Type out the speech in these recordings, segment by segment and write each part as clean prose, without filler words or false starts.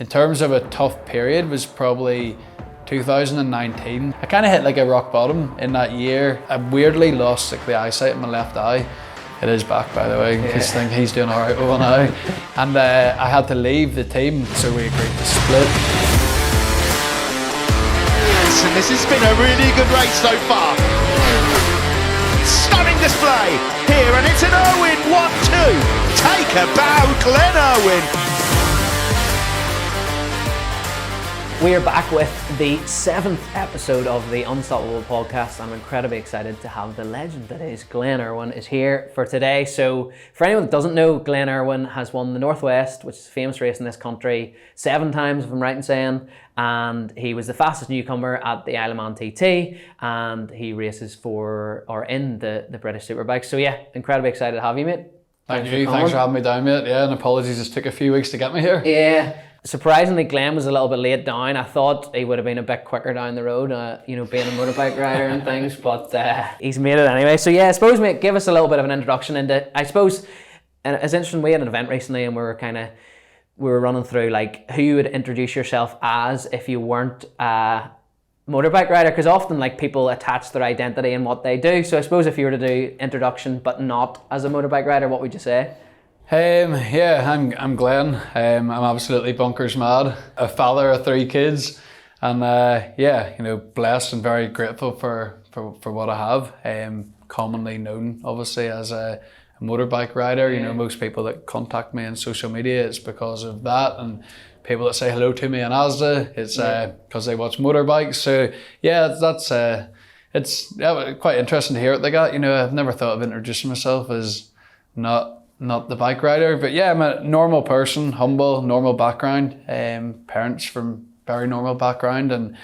In terms of a tough period was probably 2019. I kind of hit like a rock bottom in that year. I weirdly lost like the eyesight in my left eye. It is back, by the way, because I think he's doing all right with one eye. And I had to leave the team, so we agreed to split. And this has been a really good race so far. Stunning display here, and it's an Irwin 1-2. Take a bow, Glenn Irwin. We are back with the 7th episode of the Unstoppable podcast. I'm incredibly excited to have the legend that is Glenn Irwin is here for today. So for anyone that doesn't know, Glenn Irwin has won the Northwest, which is a famous race in this country, 7 times, if I'm right in saying, and he was the fastest newcomer at the Isle of Man TT, and he races in the British Superbikes. So yeah, incredibly excited to have you, mate. Thanks for having me down, mate. Yeah, and apologies, it took a few weeks to get me here. Yeah. Surprisingly, Glenn was a little bit late down. I thought he would have been a bit quicker down the road, being a motorbike rider and things, but he's made it anyway. So yeah, I suppose, mate, give us a little bit of an introduction into, I suppose, and it's interesting, we had an event recently and we were running through like who you would introduce yourself as if you weren't a motorbike rider, because often like people attach their identity in what they do. So I suppose if you were to do introduction but not as a motorbike rider, what would you say? I'm Glenn. I'm absolutely bonkers mad. A father of 3 kids, and blessed and very grateful for what I have. Commonly known, obviously, as a motorbike rider. You know, most people that contact me on social media, it's because of that, and people that say hello to me in Asda, it's because they watch motorbikes. So yeah, it's quite interesting to hear what they got. You know, I've never thought of introducing myself as not the bike rider, but yeah, I'm a normal person, humble, normal background, parents from very normal background, and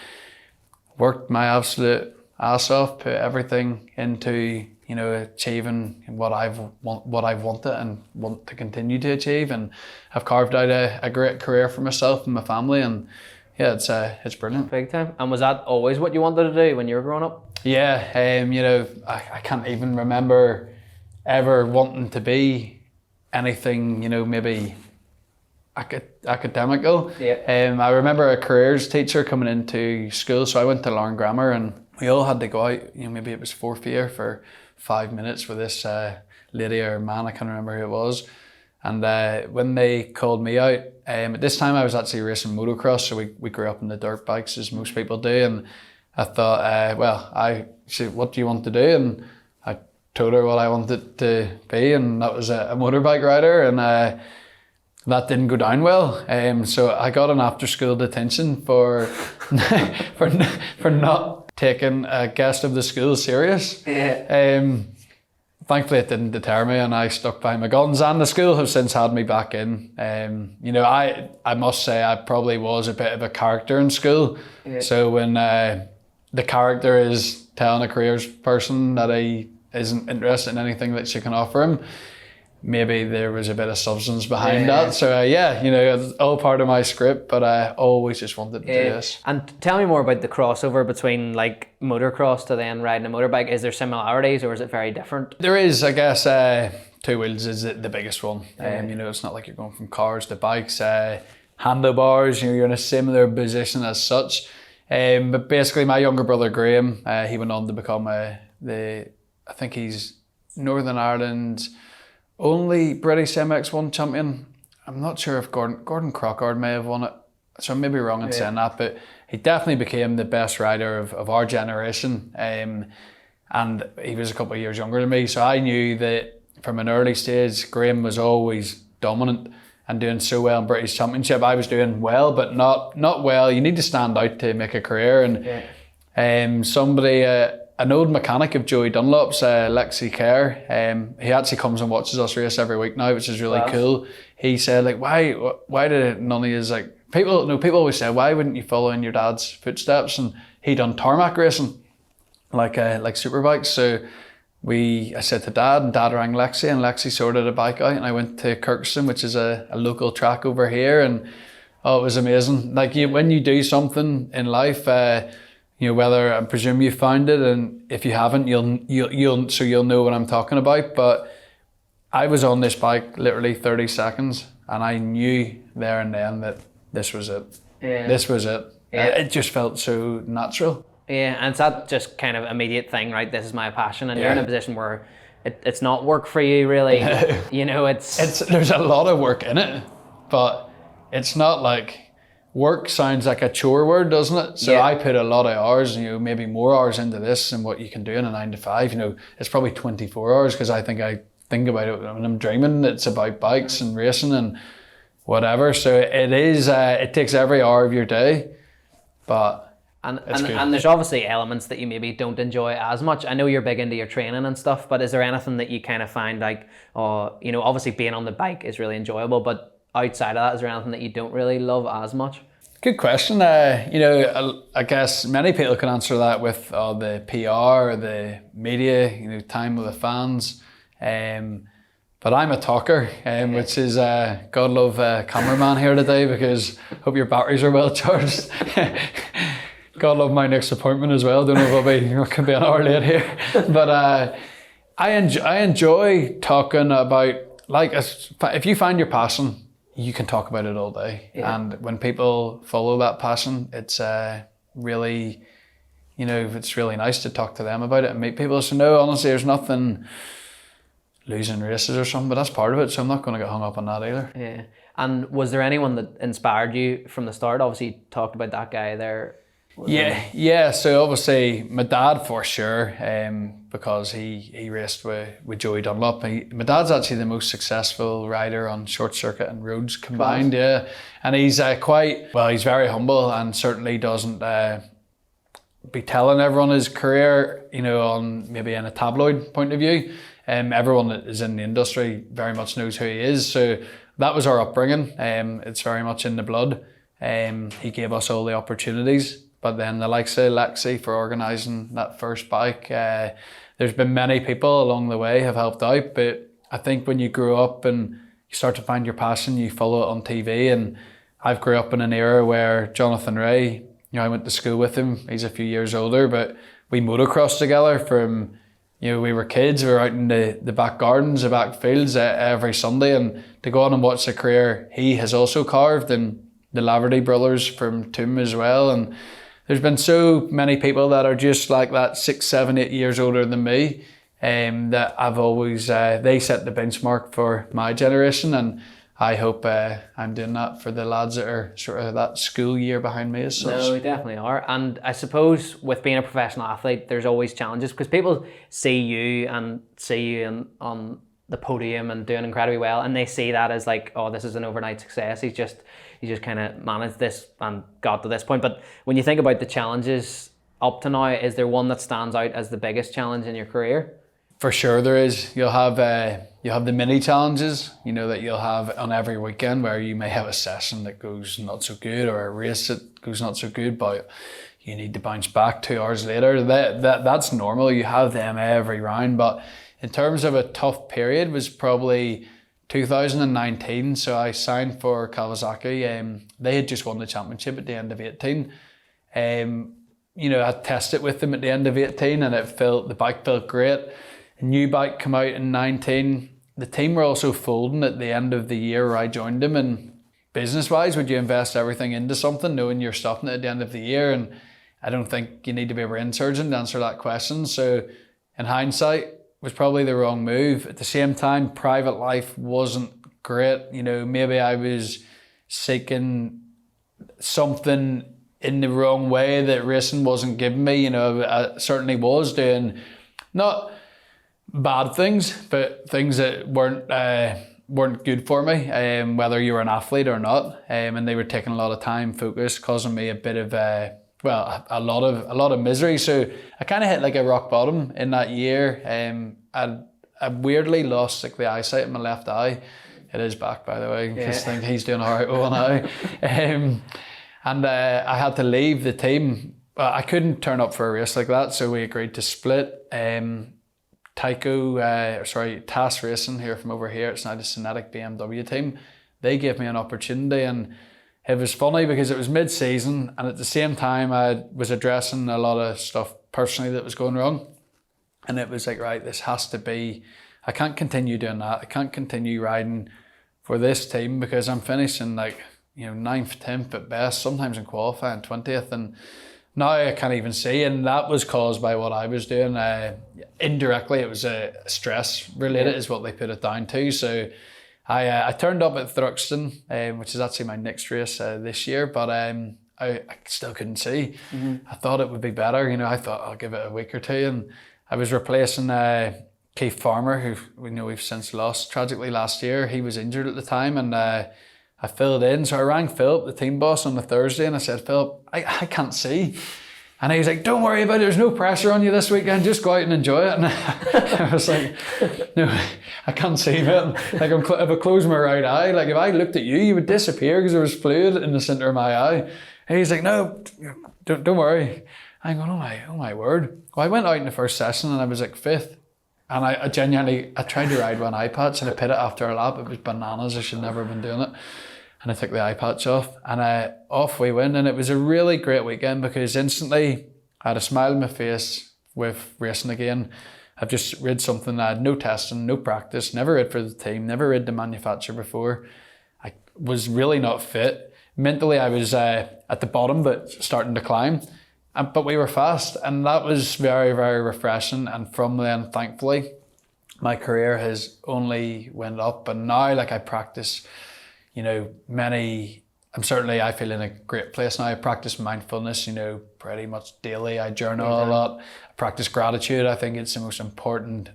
worked my absolute ass off, put everything into, achieving what I've wanted and want to continue to achieve, and have carved out a great career for myself and my family, and yeah, it's brilliant. Big time. And was that always what you wanted to do when you were growing up? Yeah, I can't even remember ever wanting to be anything, maybe academical. Yeah. I remember a careers teacher coming into school, so I went to Larne Grammar, and we all had to go out, maybe it was 4th year, for 5 minutes with this lady or man, I can't remember who it was. And when they called me out, at this time I was actually racing motocross, so we grew up in the dirt bikes as most people do, and I thought, she said, what do you want to do? And I told her what I wanted to be, and that was a motorbike rider, and that didn't go down well. So I got an after-school detention for for not taking a guest of the school serious. Yeah. Thankfully, it didn't deter me, and I stuck by my guns. And the school have since had me back in. I must say I probably was a bit of a character in school. Yeah. So when the character is telling a careers person that he isn't interested in anything that she can offer him, maybe there was a bit of substance behind that. So it's all part of my script, but I always just wanted to do this. And tell me more about the crossover between like motocross to then riding a motorbike. Is there similarities or is it very different? There is, I guess. 2 wheels is the biggest one. It's not like you're going from cars to bikes. Handlebars, you're in a similar position as such. But basically my younger brother Graham, he went on to become I think he's Northern Ireland's only British MX1 champion. I'm not sure if Gordon Crockard may have won it, so I may be wrong in saying that, but he definitely became the best rider of our generation. And he was a couple of years younger than me, so I knew that from an early stage, Graham was always dominant and doing so well in British Championship. I was doing well, but not well. You need to stand out to make a career, and an old mechanic of Joey Dunlop's, 𝐿'X he actually comes and watches us race every week now, which is really cool. He said, like, why did none of you, like, people always say, why wouldn't you follow in your dad's footsteps? And he done tarmac racing, like superbikes. So I said to Dad, and Dad rang Lexi, and Lexi sorted a bike out, and I went to Kirkstone, which is a local track over here, and it was amazing. Like, when you do something in life, whether, I presume you found it, and if you haven't, you'll know what I'm talking about. But I was on this bike literally 30 seconds, and I knew there and then that this was it. Yeah. This was it. Yeah. It just felt so natural. Yeah, and it's that just kind of immediate thing, right? This is my passion, and you're in a position where it's not work for you, really. You know, There's a lot of work in it, but it's not like work sounds like a chore word, doesn't it? So I put a lot of hours, maybe more hours into this than what you can do in a 9 to 5. It's probably 24 hours because I think about it when I'm dreaming. It's about bikes and racing and whatever. So it is. It takes every hour of your day, but. And there's obviously elements that you maybe don't enjoy as much. I know you're big into your training and stuff, but is there anything that you kind of find like, obviously being on the bike is really enjoyable, but outside of that, is there anything that you don't really love as much? Good question. I guess many people can answer that with the PR or the media, time with the fans. But I'm a talker, which is, God love cameraman here today, because hope your batteries are well charged. God love my next appointment as well. Don't know if I could be an hour late here. But I enjoy talking about, like, if you find your passion, you can talk about it all day. Yeah. And when people follow that passion, it's really, it's really nice to talk to them about it and meet people. So no, honestly, there's nothing losing races or something, but that's part of it. So I'm not going to get hung up on that either. Yeah. And was there anyone that inspired you from the start? Obviously, you talked about that guy there. Yeah. So obviously my dad for sure, because he raced with Joey Dunlop. My dad's actually the most successful rider on short circuit and roads combined. Yeah, and he's he's very humble and certainly doesn't be telling everyone his career, on maybe in a tabloid point of view. Everyone that is in the industry very much knows who he is. So that was our upbringing. It's very much in the blood. He gave us all the opportunities. But then the likes of Lexi for organising that first bike, there's been many people along the way have helped out. But I think when you grow up and you start to find your passion, you follow it on TV. And I've grew up in an era where Jonathan Ray, I went to school with him. He's a few years older, but we motocrossed together from, we were kids. We were out in the back gardens, the back fields every Sunday. And to go on and watch the career he has also carved, and the Laverty brothers from Toom as well. And there's been so many people that are just like that 6, 7, 8 years older than me, that I've always, they set the benchmark for my generation, and I hope I'm doing that for the lads that are sort of that school year behind me as such. No, we definitely are. And I suppose with being a professional athlete, there's always challenges, because people see you on the podium and doing incredibly well, and they see that as like, oh, this is an overnight success. He just kind of managed this and got to this point. But when you think about the challenges up to now, is there one that stands out as the biggest challenge in your career? For sure there is. You'll have the mini challenges, that you'll have on every weekend, where you may have a session that goes not so good or a race that goes not so good, but you need to bounce back 2 hours later. That's normal. You have them every round. But in terms of a tough period, was probably 2019. So I signed for Kawasaki. They had just won the championship at the end of 18. I tested with them at the end of 18, and the bike felt great. A new bike came out in 19. The team were also folding at the end of the year where I joined them. And business-wise, would you invest everything into something knowing you're stopping it at the end of the year? And I don't think you need to be a brain surgeon to answer that question. So in hindsight, was probably the wrong move. At the same time, private life wasn't great. Maybe I was seeking something in the wrong way that racing wasn't giving me. I certainly was doing not bad things, but things that weren't good for me, whether you were an athlete or not. And they were taking a lot of time, focus, causing me a bit of a lot of misery. So I kind of hit like a rock bottom in that year. I weirdly lost like the eyesight in my left eye. It is back, by the way. I think he's doing all right with one eye. And I had to leave the team. I couldn't turn up for a race like that, so we agreed to split. TAS Racing here from over here, it's now the Synetic BMW team. They gave me an opportunity, and it was funny because it was mid-season, and at the same time I was addressing a lot of stuff personally that was going wrong. And it was like, right, this has to be, I can't continue doing that. I can't continue riding for this team because I'm finishing like 9th, 10th at best, sometimes in qualifying 20th, and now I can't even see, and that was caused by what I was doing. Indirectly, it was stress related, is what they put it down to. So I turned up at Thruxton, which is actually my next race this year, but I still couldn't see. I thought it would be better, I thought I'll give it a week or two, and I was replacing Keith Farmer, who we've since lost tragically last year. He was injured at the time, and I filled in. So I rang Philip, the team boss, on the Thursday, and I said, Philip, I can't see. And he was like, don't worry about it, there's no pressure on you this weekend, just go out and enjoy it. And I was like, no, I can't see, man. Like, if I close my right eye, like if I looked at you, you would disappear because there was fluid in the centre of my eye. And he's like, no, don't worry. I'm going, oh my word. Well, I went out in the first session and I was like 5th. And I genuinely tried to ride one eye patch and I pit it after a lap. It was bananas, I should never have been doing it. And I took the eye patch off, and off we went. And it was a really great weekend because instantly I had a smile on my face with racing again. I've just rid something. I had no testing, no practice, never rid for the team, never rid the manufacturer before. I was really not fit. Mentally, I was at the bottom, but starting to climb. But we were fast, and that was very, very refreshing. And from then, thankfully, my career has only went up. And now, I practice, I feel in a great place now. I practice mindfulness, pretty much daily. I journal a lot. I practice gratitude. I think it's the most important,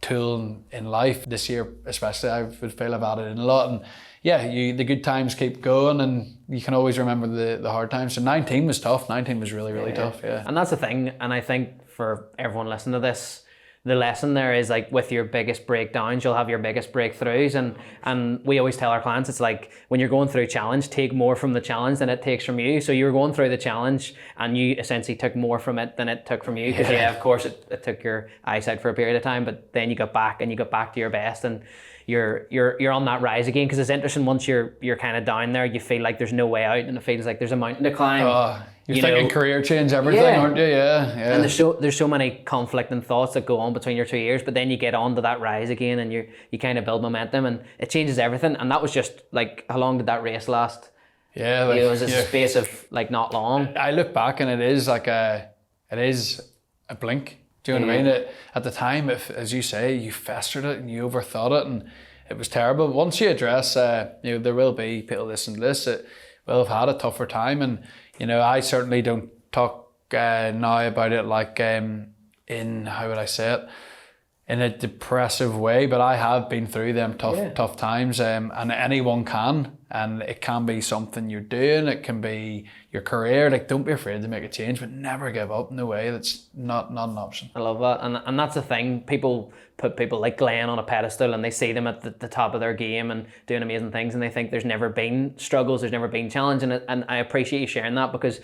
tool in life. This year, especially, I would feel I've added in a lot. And yeah, the good times keep going, and you can always remember the hard times. So 19 was tough. 19 was really, really tough. Yeah. And that's the thing. And I think for everyone listening to this, the lesson there is with your biggest breakdowns, you'll have your biggest breakthroughs. And we always tell our clients, it's like when you're going through a challenge, take more from the challenge than it takes from you. So you were going through the challenge and you essentially took more from it than it took from you. Because of course it took your eyesight for a period of time, but then you got back to your best, and you're on that rise again. Because it's interesting, once you're kind of down there, you feel like there's no way out, and it feels like there's a mountain to climb. You're thinking career change everything, aren't you? Yeah. And there's so many conflicting thoughts that go on between your 2 ears, but then you get onto that rise again, and you kind of build momentum, and it changes everything. And that was just how long did that race last? Yeah, it was a space of not long. I look back and it is a blink. Do you know what I mean? At the time, if, as you say, you festered it and you overthought it, and it was terrible. Once you address, there will be people listening to this that will have had a tougher time, and I certainly don't talk now about it in, how would I say it, in a depressive way, but I have been through them tough times, and anyone can, and it can be something you're doing, it can be your career. Don't be afraid to make a change, but never give up. No way, that's not an option. I love that, and that's the thing. People put people like Glenn on a pedestal, and they see them at the top of their game and doing amazing things, and they think there's never been struggles, there's never been challenge, and I appreciate you sharing that, because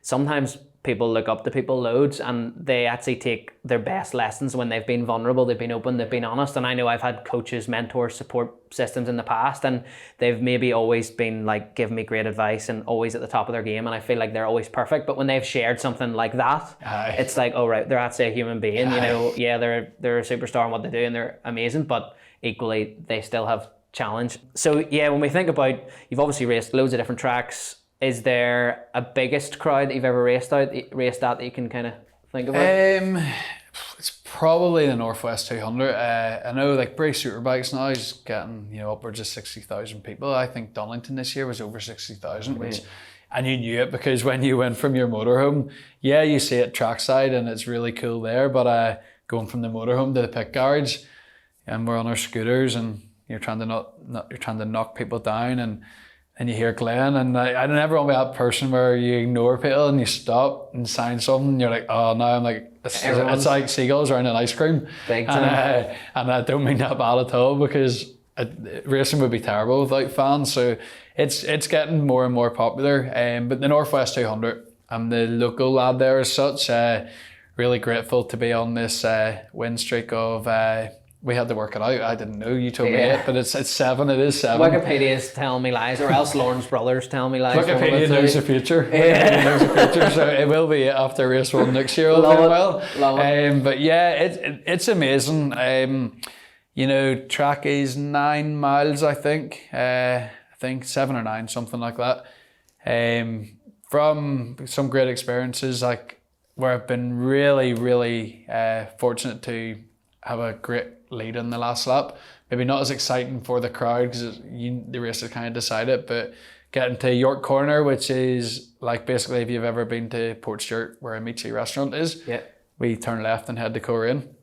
sometimes people look up to people loads, and they actually take their best lessons when they've been vulnerable, they've been open, they've been honest. And I know I've had coaches, mentors, support systems in the past, and they've maybe always been giving me great advice and always at the top of their game, and I feel like they're always perfect. But when they've shared something like that, it's oh right, they're actually a human being. They're a superstar in what they do, and they're amazing, but equally they still have challenge. So yeah, when we think about, you've obviously raced loads of different tracks. Is there a biggest crowd that you've ever raced at that you can kind of think about? It's probably the Northwest 200. I know Bray Superbikes now is getting upwards of 60,000 people. I think Donington this year was over 60,000, which, and you knew it because when you went from your motorhome, you see it trackside and it's really cool there, but going from the motorhome to the pit garage, and we're on our scooters and you're trying to knock people down, and you hear Glenn, and I never want to be that person where you ignore people and you stop and sign something, and you're like, oh, now I'm it's like seagulls around an ice cream. Big time. And I don't mean that bad at all, because racing would be terrible without fans. So it's getting more and more popular. But the Northwest 200, I'm the local lad there as such. Really grateful to be on this win streak of... we had to work it out. I didn't know. You told me it, but it's 7. It is 7. Wikipedia is telling me lies, or else Lawrence Brothers tell me lies. Wikipedia knows the future. Wikipedia knows the future, so it will be after race 1 next year. Love it. But yeah, it's amazing. Track is 9 miles, I think. I think 7 or 9, something like that. From some great experiences, like where I've been really, really fortunate to have a great lead in the last lap. Maybe not as exciting for the crowd because the race has kind of decided, but getting to York Corner, which is like basically if you've ever been to Port Stewart where a Amici restaurant is, we turn left and head to Coleraine.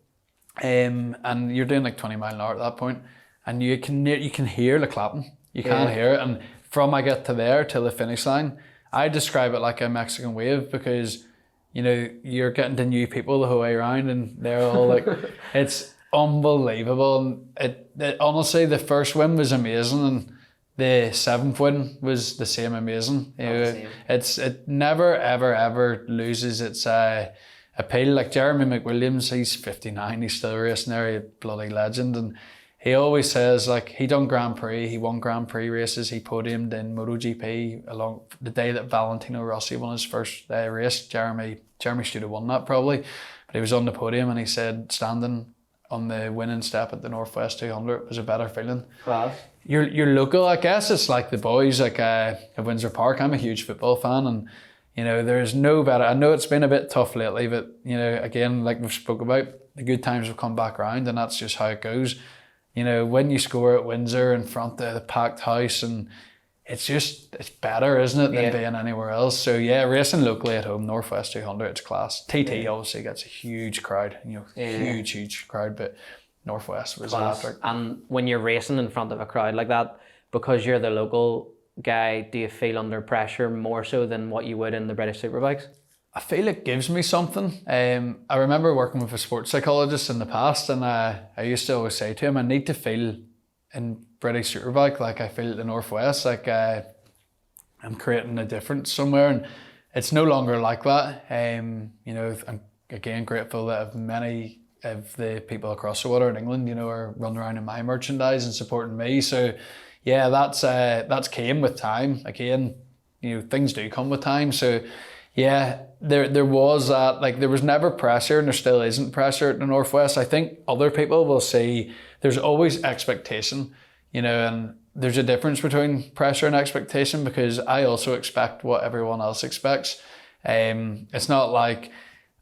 And you're doing like 20 mile an hour at that point, and you can hear the clapping. You can hear it, and from I get to there till the finish line, I describe it like a Mexican wave because you're getting to new people the whole way around, and they're all like, it's unbelievable. And it honestly, the first win was amazing, and the 7th win was the same amazing. It never ever loses its appeal. Like Jeremy McWilliams, he's 59, he's still racing there, he's a bloody legend, and he always says like he done Grand Prix, he won Grand Prix races, he podiumed in MotoGP along the day that Valentino Rossi won his first race. Jeremy should have won that probably, but he was on the podium and he said standing on the winning step at the Northwest 200 was a better feeling. Class. You're local, I guess. It's like the boys like at Windsor Park. I'm a huge football fan, and there's no better. I know it's been a bit tough lately, but again, like we've spoke about, the good times have come back around, and that's just how it goes. When you score at Windsor in front of the packed house, and it's better, isn't it, than being anywhere else. So yeah, racing locally at home, Northwest 200, it's class. TT obviously gets a huge crowd, huge crowd, but Northwest was electric. And when you're racing in front of a crowd like that, because you're the local guy, do you feel under pressure more so than what you would in the British Superbikes? I feel it gives me something. I remember working with a sports psychologist in the past, and I used to always say to him, I need to feel in British Superbike like I feel at the Northwest, like I'm creating a difference somewhere, and it's no longer like that. I'm again grateful that many of the people across the water in England, are running around in my merchandise and supporting me. So yeah, that's came with time. Again, things do come with time. So yeah, there was that, like there was never pressure, and there still isn't pressure at the Northwest. I think other people will see there's always expectation, and there's a difference between pressure and expectation, because I also expect what everyone else expects. It's not like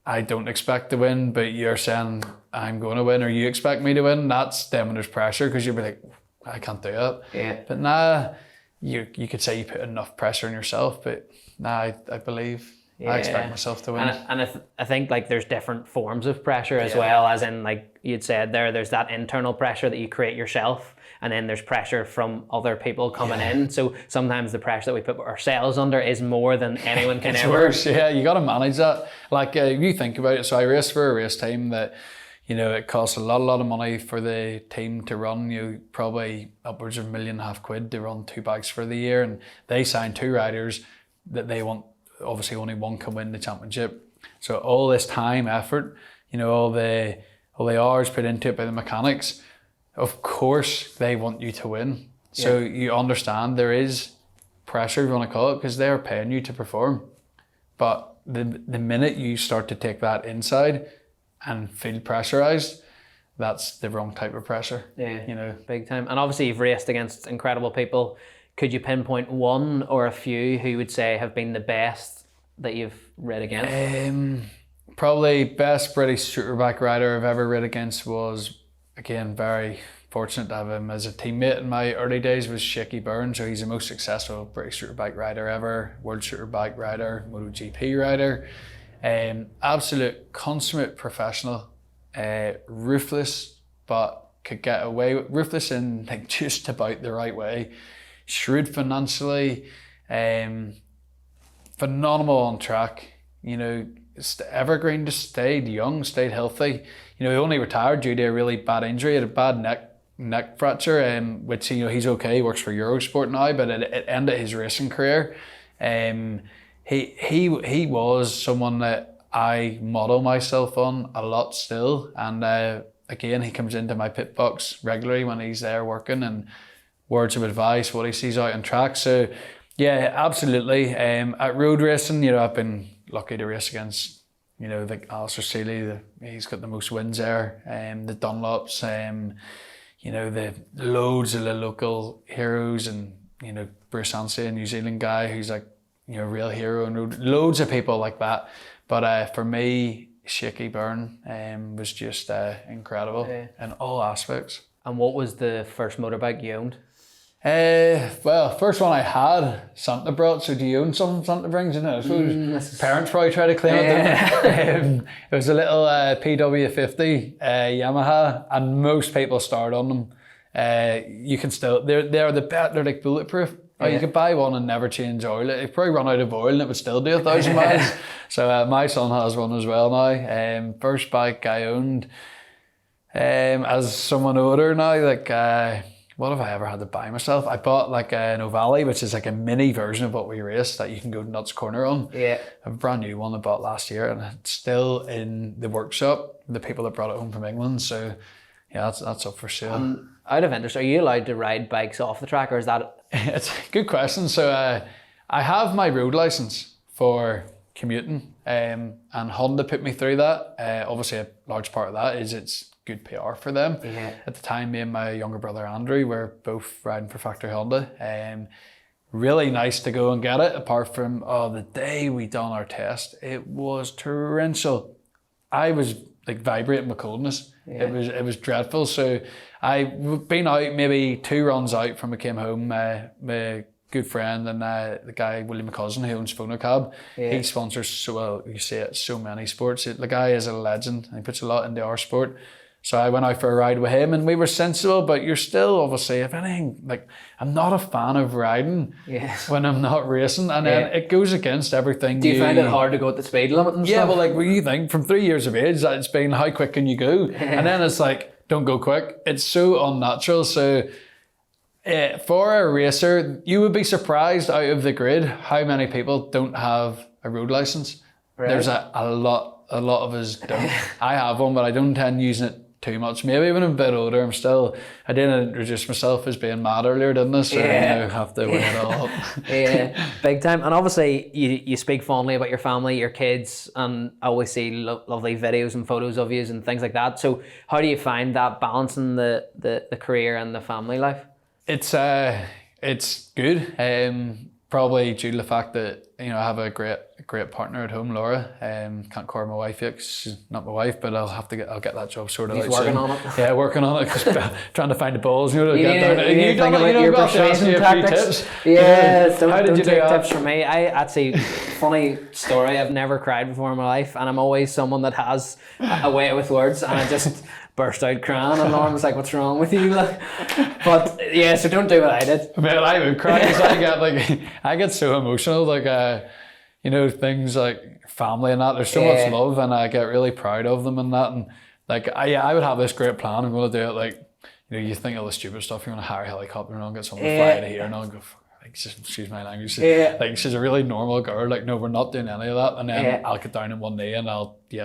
I don't expect to win, but you're saying I'm going to win or you expect me to win. That's then when there's pressure, because you'll be like, I can't do it. Yeah. But nah, you could say you put enough pressure on yourself, but nah, I believe I expect myself to win. And I think like there's different forms of pressure as well, as in like you'd said there's that internal pressure that you create yourself, and then there's pressure from other people coming in. So sometimes the pressure that we put ourselves under is more than anyone can it's ever. Worse, yeah, you got to manage that. Like if you think about it, so I race for a race team that, it costs a lot of money for the team to run. Probably upwards of £1.5 million to run 2 bikes for the year, and they sign 2 riders that they want. Obviously, only one can win the championship. So all this time, effort, all the hours put into it by the mechanics. Of course, they want you to win. So you understand there is pressure, if you want to call it, because they're paying you to perform. But the minute you start to take that inside and feel pressurized, that's the wrong type of pressure. Yeah, big time. And obviously, you've raced against incredible people. Could you pinpoint one or a few who you would say have been the best that you've rid against? Probably best British Superbike rider I've ever rid against was, again, very fortunate to have him as a teammate in my early days, was Sh8ky Byrne. So he's the most successful British Superbike rider ever, World Superbike rider, MotoGP rider. Absolute consummate professional, ruthless, but could get away with, ruthless in like just about the right way. Shrewd financially, phenomenal on track, evergreen, just stayed young, stayed healthy. He only retired due to a really bad injury, had a bad neck fracture, which he's okay, works for Eurosport now, but it ended his racing career. He was someone that I model myself on a lot still, and again, he comes into my pit box regularly when he's there working, and words of advice, what he sees out on track. So yeah, absolutely. At road racing, I've been lucky to race against, the Alistair Seeley, he's got the most wins there, the Dunlops, the loads of the local heroes, and Bruce Anstey, a New Zealand guy who's like, a real hero, and loads of people like that. But for me, Shaky Byrne was just incredible in all aspects. And what was the first motorbike you owned? Well, first one I had, Santa brought. So do you own some Santa brings? I suppose parents probably try to claim it, didn't they? It was a little PW50 Yamaha, and most people start on them. You can still, they're like bulletproof. You could buy one and never change oil. It'd probably run out of oil and it would still do 1,000 miles. So my son has one as well now. First bike I owned as someone older now, like what have I ever had to buy myself? I bought like an O'Valley, which is like a mini version of what we race that you can go nuts corner on. Yeah. A brand new one I bought last year, and it's still in the workshop, the people that brought it home from England. So yeah, that's up for sale. Out of interest, are you allowed to ride bikes off the track, or is that... It's a good question. So I have my road license for commuting, and Honda put me through that. Obviously a large part of that is it's good PR for them. Yeah. At the time, me and my younger brother Andrew were both riding for Factory Honda. Really nice to go and get it, apart from the day we done our test, it was torrential. I was like vibrating with coldness. Yeah. It was dreadful. So I've been out maybe 2 runs out from I came home. My good friend and the guy William McCousin who owns Phonocab, he sponsors so many sports. The guy is a legend and he puts a lot into our sport. So I went out for a ride with him and we were sensible, but you're still obviously, if anything, like I'm not a fan of riding when I'm not racing, and then it goes against everything. Do you find it hard to go at the speed limit and stuff? Yeah, well, like what you think from 3 years of age, it's been how quick can you go? And then it's like, don't go quick. It's so unnatural. So for a racer, you would be surprised out of the grid how many people don't have a road license. Right. There's a lot of us don't. I have one, but I don't intend using it too much. Maybe when I'm a bit older, I didn't introduce myself as being mad earlier, didn't I? So I have to weigh it all up. Yeah, big time. And obviously you speak fondly about your family, your kids, and I always see lovely videos and photos of you and things like that. So how do you find that balancing the career and the family life? It's good. Probably due to the fact that I have a great partner at home, Laura. Can't call her my wife yet 'cause she's not my wife, but I'll get that job sorted out soon. Working on it. Yeah, working on it. Trying to find the balls. You think about your persuasion tactics. Yeah, how did you do that? Tips from me. I actually, funny story. I've never cried before in my life, and I'm always someone that has a way with words, and I just burst out crying, and Lauren was like, "What's wrong with you?" But yeah, so don't do what I did. Man, I would cry because I get so emotional, things like family and that. There's so much love, and I get really proud of them and that. And I would have this great plan. I'm going to do it you think all the stupid stuff. You want to hire a helicopter and I'll get someone to fly out of here, and I'll go. Excuse my language. She's a really normal girl. No, we're not doing any of that. And then I'll get down on one knee and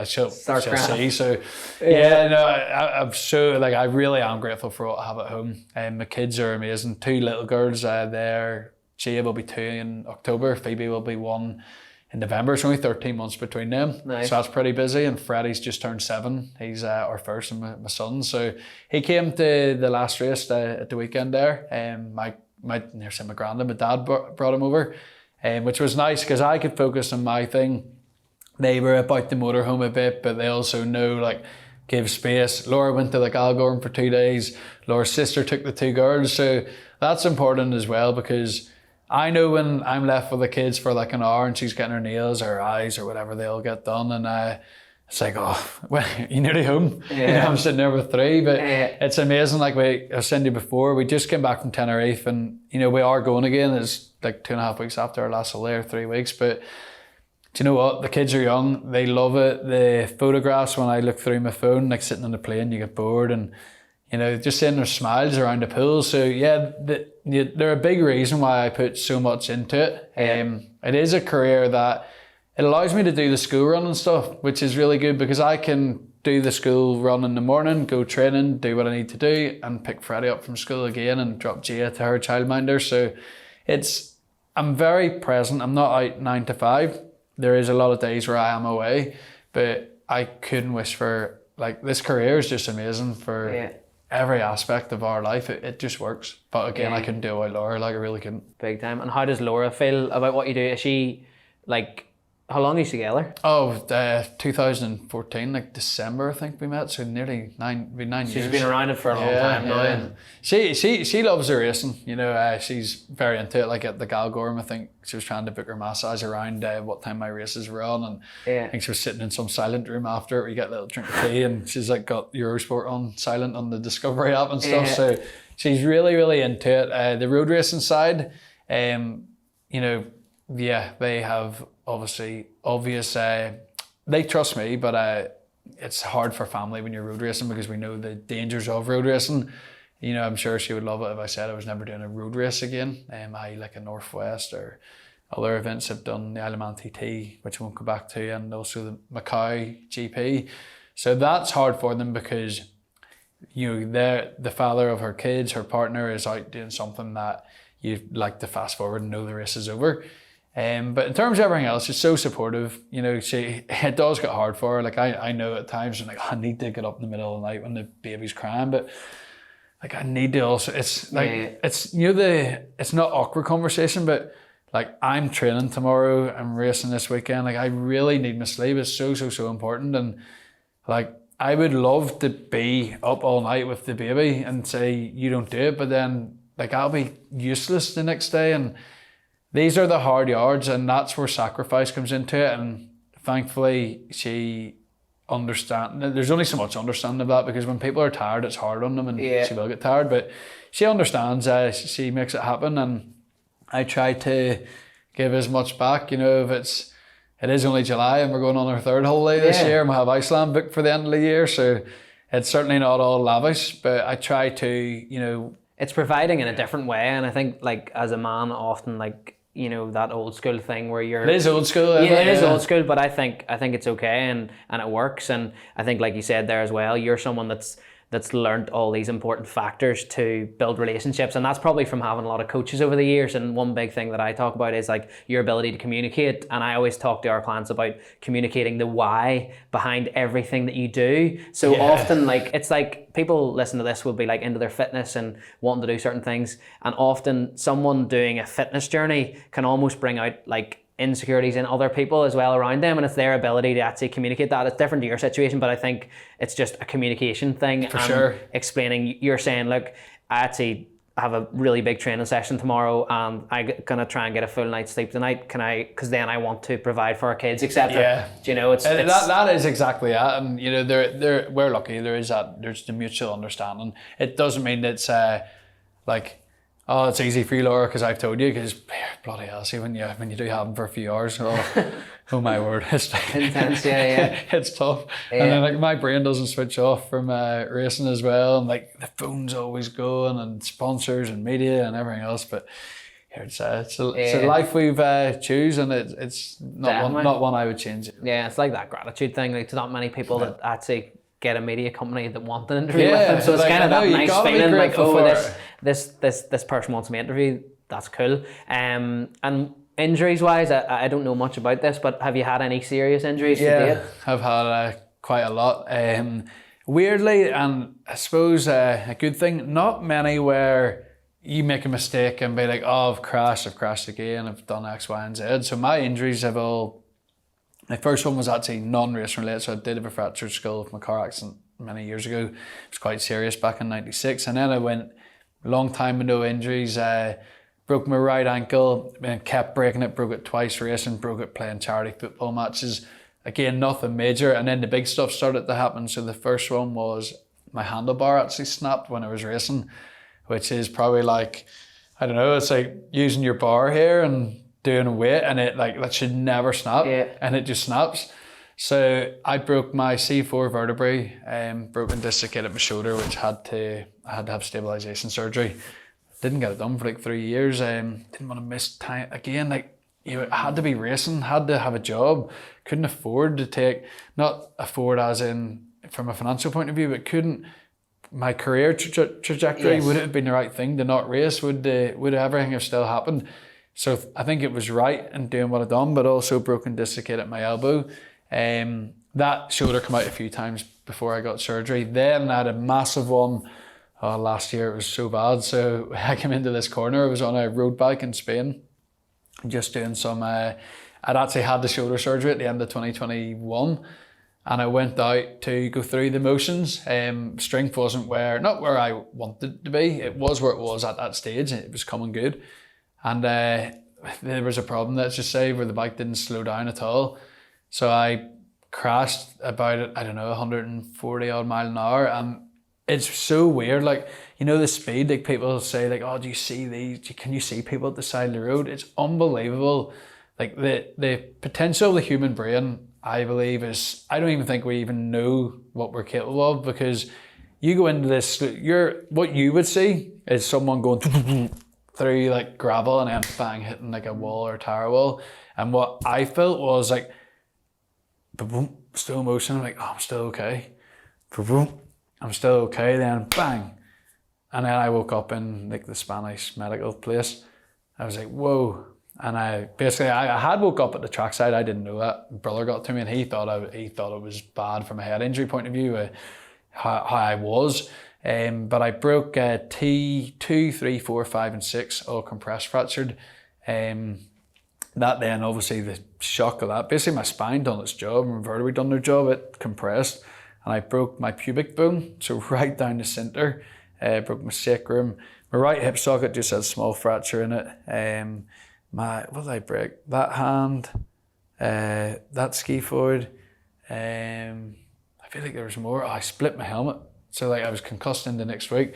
she'll see. So I'm so I really am grateful for what I have at home. My kids are amazing. 2 little girls. Gia will be 2 in October. Phoebe will be 1 in November. It's only 13 months between them. Nice. So that's pretty busy. And Freddie's just turned 7. He's our first and my son. So he came to the last race at the weekend there. My dad brought him over, which was nice because I could focus on my thing. They were about the motorhome a bit, but they also know give space. Laura went to Algorn for 2 days. Laura's sister took the 2 girls, so that's important as well, because I know when I'm left with the kids for an hour and she's getting her nails or her eyes or whatever, they all get done, and it's like, well, you're nearly home. I'm sitting there with 3, but it's amazing. I said to you before, we just came back from Tenerife, and we are going again. It's 2.5 weeks after our last holiday, or 3 weeks. But do you know what? The kids are young. They love it. The photographs, when I look through my phone, sitting on the plane, you get bored, and just seeing their smiles around the pool. So yeah, they're a big reason why I put so much into it. It is a career that it allows me to do the school run and stuff, which is really good because I can do the school run in the morning, go training, do what I need to do, and pick Freddie up from school again and drop Gia to her childminder. So I'm very present. I'm not out 9 to 5. There is a lot of days where I am away, but I couldn't wish for, this career is just amazing for every aspect of our life, it just works. But again, I couldn't do it without Laura, like I really couldn't. Big time. And how does Laura feel about what you do? Is she like, how long are you together? 2014, like December, I think we met. So nearly 9 years. She's been around it for a long time now. And She loves the racing. You know, she's very into it. Like at the Galgorm, I think she was trying to book her massage around what time my races were on, and I think she was sitting in some silent room after it. We get a little drink of tea, and she's like got Eurosport on silent on the Discovery app and stuff. So she's really, really into it. The road racing side, you know, they have obvious. They trust me, but it's hard for family when you're road racing because we know the dangers of road racing. You know, I'm sure she would love it if I said I was never doing a road race again. I like a Northwest or other events. I've done the Isle of Man TT, which I won't go back to, and also the Macau GP. So that's hard for them because, you know, the father of her kids, her partner, is out doing something that you like to fast forward and know the race is over. But in terms of everything else, she's so supportive. You know, it does get hard for her. Like I know at times I'm like, I need to get up in the middle of the night when the baby's crying, but like I need to also. It's like it's, you know, it's not awkward conversation, but like I'm training tomorrow, I'm racing this weekend. Like I really need my sleep. It's so important, and like I would love to be up all night with the baby and say you don't do it, but then like I'll be useless the next day. And these are the hard yards, and that's where sacrifice comes into it. And thankfully, she understands. There's only so much understanding of that, because when people are tired, it's hard on them, and she will get tired. But she understands. She makes it happen, and I try to give as much back. You know, if it is only July, and we're going on our third holiday this year, and we have Iceland booked for the end of the year, so it's certainly not all lavish. But I try to, you know, it's providing in a different way. And I think, like, as a man, often, like, you know, that old school thing where you're... It is old school. It is old school, but I think it's okay, and it works. And I think, like you said there as well, you're someone that's learned all these important factors to build relationships, and that's probably from having a lot of coaches over the years. And one big thing that I talk about is like your ability to communicate, and I always talk to our clients about communicating the why behind everything that you do. So often, like, it's like people listen to this will be like into their fitness and wanting to do certain things, and often someone doing a fitness journey can almost bring out like insecurities in other people as well around them, and it's their ability to actually communicate that. It's different to your situation, but I think it's just a communication thing. For sure. Explaining, you're saying, look, I actually have a really big training session tomorrow, and I'm gonna try and get a full night's sleep tonight. Can I? Because then I want to provide for our kids, etc. Yeah. Do you know, it's that is exactly it. And you know, we're lucky. There's the mutual understanding. It doesn't mean it's like, oh, it's easy for you, Laura, because I've told you. Because bloody hell, see when you do have them for a few hours, oh my word, it's intense. Yeah. It's tough. Yeah. And then like my brain doesn't switch off from racing as well, and like the phone's always going, and sponsors and media and everything else. But it's a life we've choose, and it's not one I would change. Yeah, it's like that gratitude thing. Like, there's not many people that actually get a media company that want an interview with them. So it's like, kind of that nice feeling, like, oh, this person wants me to interview. That's cool. And injuries wise, I don't know much about this, but have you had any serious injuries to date? I've had quite a lot. Weirdly, and I suppose a good thing, not many where you make a mistake and be like, oh, I've crashed again, I've done X, Y, and Z. So my injuries have all... My first one was actually non-racing related, so I did have a fractured skull from a car accident many years ago. It was quite serious back in '96, and then I went a long time with no injuries. Broke my right ankle, and kept breaking it. Broke it twice racing, broke it playing charity football matches. Again, nothing major, and then the big stuff started to happen. So the first one was my handlebar actually snapped when I was racing, which is probably like, I don't know, it's like using your bar here and doing a weight, and it like that should never snap, and it just snaps. So I broke my C4 vertebrae, broken dislocated my shoulder, which I had to have stabilization surgery. Didn't get it done for like 3 years. Didn't want to miss time again. Like, you know, had to be racing, had to have a job, couldn't afford to take, not afford as in from a financial point of view, but couldn't. My career trajectory, would it have been the right thing to not race? Would everything have still happened? So I think it was right in doing what I'd done, but also broken dislocated my elbow. That shoulder came out a few times before I got surgery. Then I had a massive one last year it was so bad. So I came into this corner, I was on a road bike in Spain, just doing some, I'd actually had the shoulder surgery at the end of 2021. And I went out to go through the motions. Strength wasn't not where I wanted it to be. It was where it was at that stage. It was coming good. And there was a problem, let's just say, where the bike didn't slow down at all. So I crashed about, 140 odd mile an hour. And it's so weird. Like, you know, the speed, like people say, like, oh, do you see these? Can you see people at the side of the road? It's unbelievable. Like the potential of the human brain, I believe, is, I don't even think we even know what we're capable of, because you go into this, what you would see is someone going through like gravel and then bang, hitting like a wall or a tire wall. And what I felt was like, slow motion, I'm like, oh, I'm still okay. I'm still okay, then bang. And then I woke up in like the Spanish medical place. I was like, whoa. And I had woke up at the trackside. I didn't know that. My brother got to me and he thought it was bad from a head injury point of view, how I was. But I broke T2, 3, 4, 5 and 6, all compressed fractured. That then obviously the shock of that, basically my spine done its job, my vertebrae done their job, it compressed. And I broke my pubic bone, so right down the centre. Broke my sacrum. My right hip socket just had a small fracture in it. What did I break? That hand, that scaphoid. I feel like there was more. I split my helmet. So like I was concussed in the next week.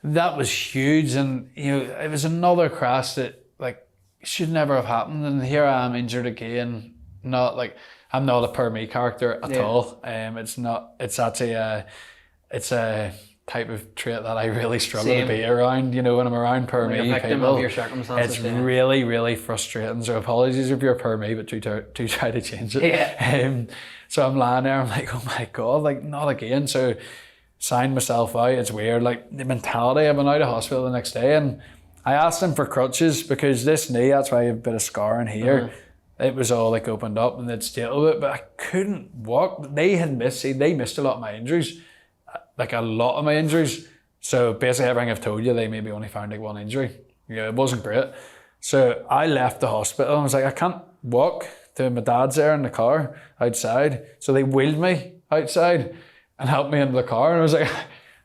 That was huge. And you know, it was another crash that like should never have happened. And here I am injured again. Not like, I'm not a per me character at all. It's actually it's a type of trait that I really struggle to be around. You know, when I'm around per me a victim people, of your circumstances, it's really, really frustrating. So apologies if you're per me, but do try to change it. Yeah. So I'm lying there, I'm like, oh my God, like not again. So signed myself out. It's weird, like the mentality. I went out of hospital the next day and I asked them for crutches because this knee, that's why I have a bit of scarring here. It was all like opened up and they'd stale it, but I couldn't walk. They missed a lot of my injuries. Like a lot of my injuries. So basically everything I've told you, they maybe only found like one injury. Yeah, it wasn't great. So I left the hospital and I was like, I can't walk to my dad's there in the car outside. So they wheeled me outside and helped me into the car. And I was like,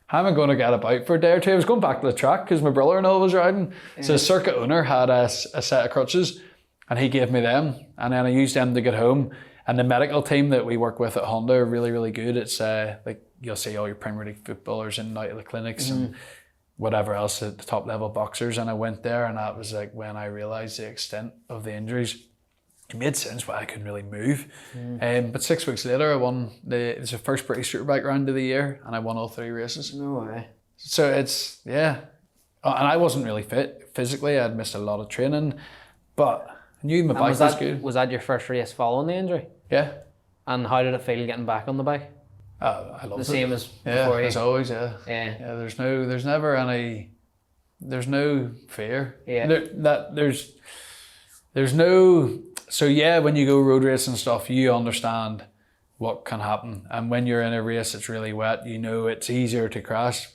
how am I going to get about for a day or two? I was going back to the track because my brother-in-law was riding. Yeah. So the circuit owner had a set of crutches and he gave me them. And then I used them to get home. And the medical team that we work with at Honda are really, really good. It's like, you'll see all your Premier League footballers in and out of the clinics and whatever else at the top level boxers. And I went there and that was like when I realised the extent of the injuries. It made sense why I couldn't really move. But 6 weeks later, I won it was the first British Superbike round of the year and I won all 3 races. No way. So it's, yeah. And I wasn't really fit physically. I'd missed a lot of training, but I knew my bike was good. Was that your first race following the injury? Yeah. And how did it feel getting back on the bike? I loved it. The same as before you? As always, yeah. There's no fear. Yeah. There's no, so yeah, when you go road racing and stuff, you understand what can happen. And when you're in a race that's really wet, you know it's easier to crash.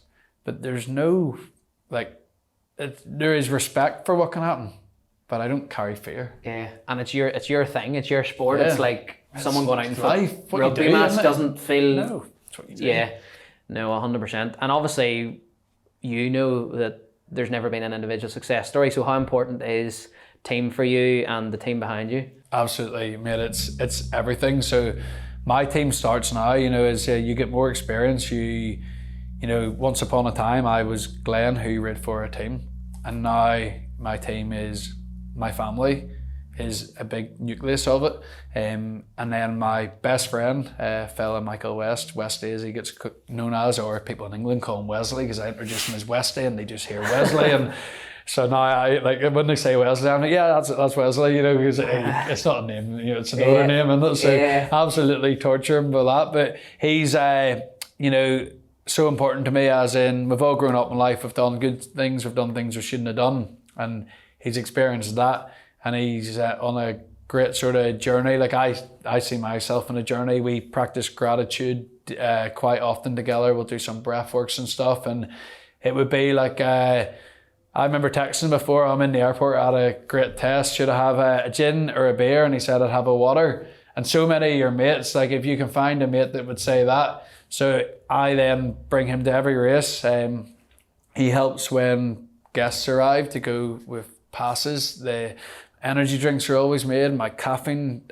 But there's no, there is respect for what can happen. But I don't carry fear. Yeah, and it's your thing. It's your sport. Yeah. It's like someone going out and life. Rugby match doesn't feel. No, that's what you do. Yeah, no, 100%. And obviously, you know that there's never been an individual success story. So how important is team for you and the team behind you? Absolutely, mate. It's everything. So my team starts now. You know, as you get more experience, you know, once upon a time I was Glenn who rode for a team, and now my team is. My family is a big nucleus of it. And then my best friend, fella Michael West as he gets known as, or people in England call him Wesley because I introduced him as Westy and they just hear Wesley. And so now when they say Wesley, I'm like, yeah, that's Wesley, you know, because it's not a name, you know, it's another name, isn't it? So absolutely torture him for that. But he's, you know, so important to me, as in we've all grown up in life, we've done good things, we've done things we shouldn't have done. And he's experienced that, and he's on a great sort of journey. Like I see myself on a journey. We practice gratitude quite often together. We'll do some breath works and stuff, and it would be like, I remember texting him before, I'm in the airport, I had a great test, should I have a gin or a beer? And he said I'd have a water. And so many of your mates, like if you can find a mate that would say that. So I then bring him to every race. He helps when guests arrive to go with passes. The energy drinks are always made. My caffeine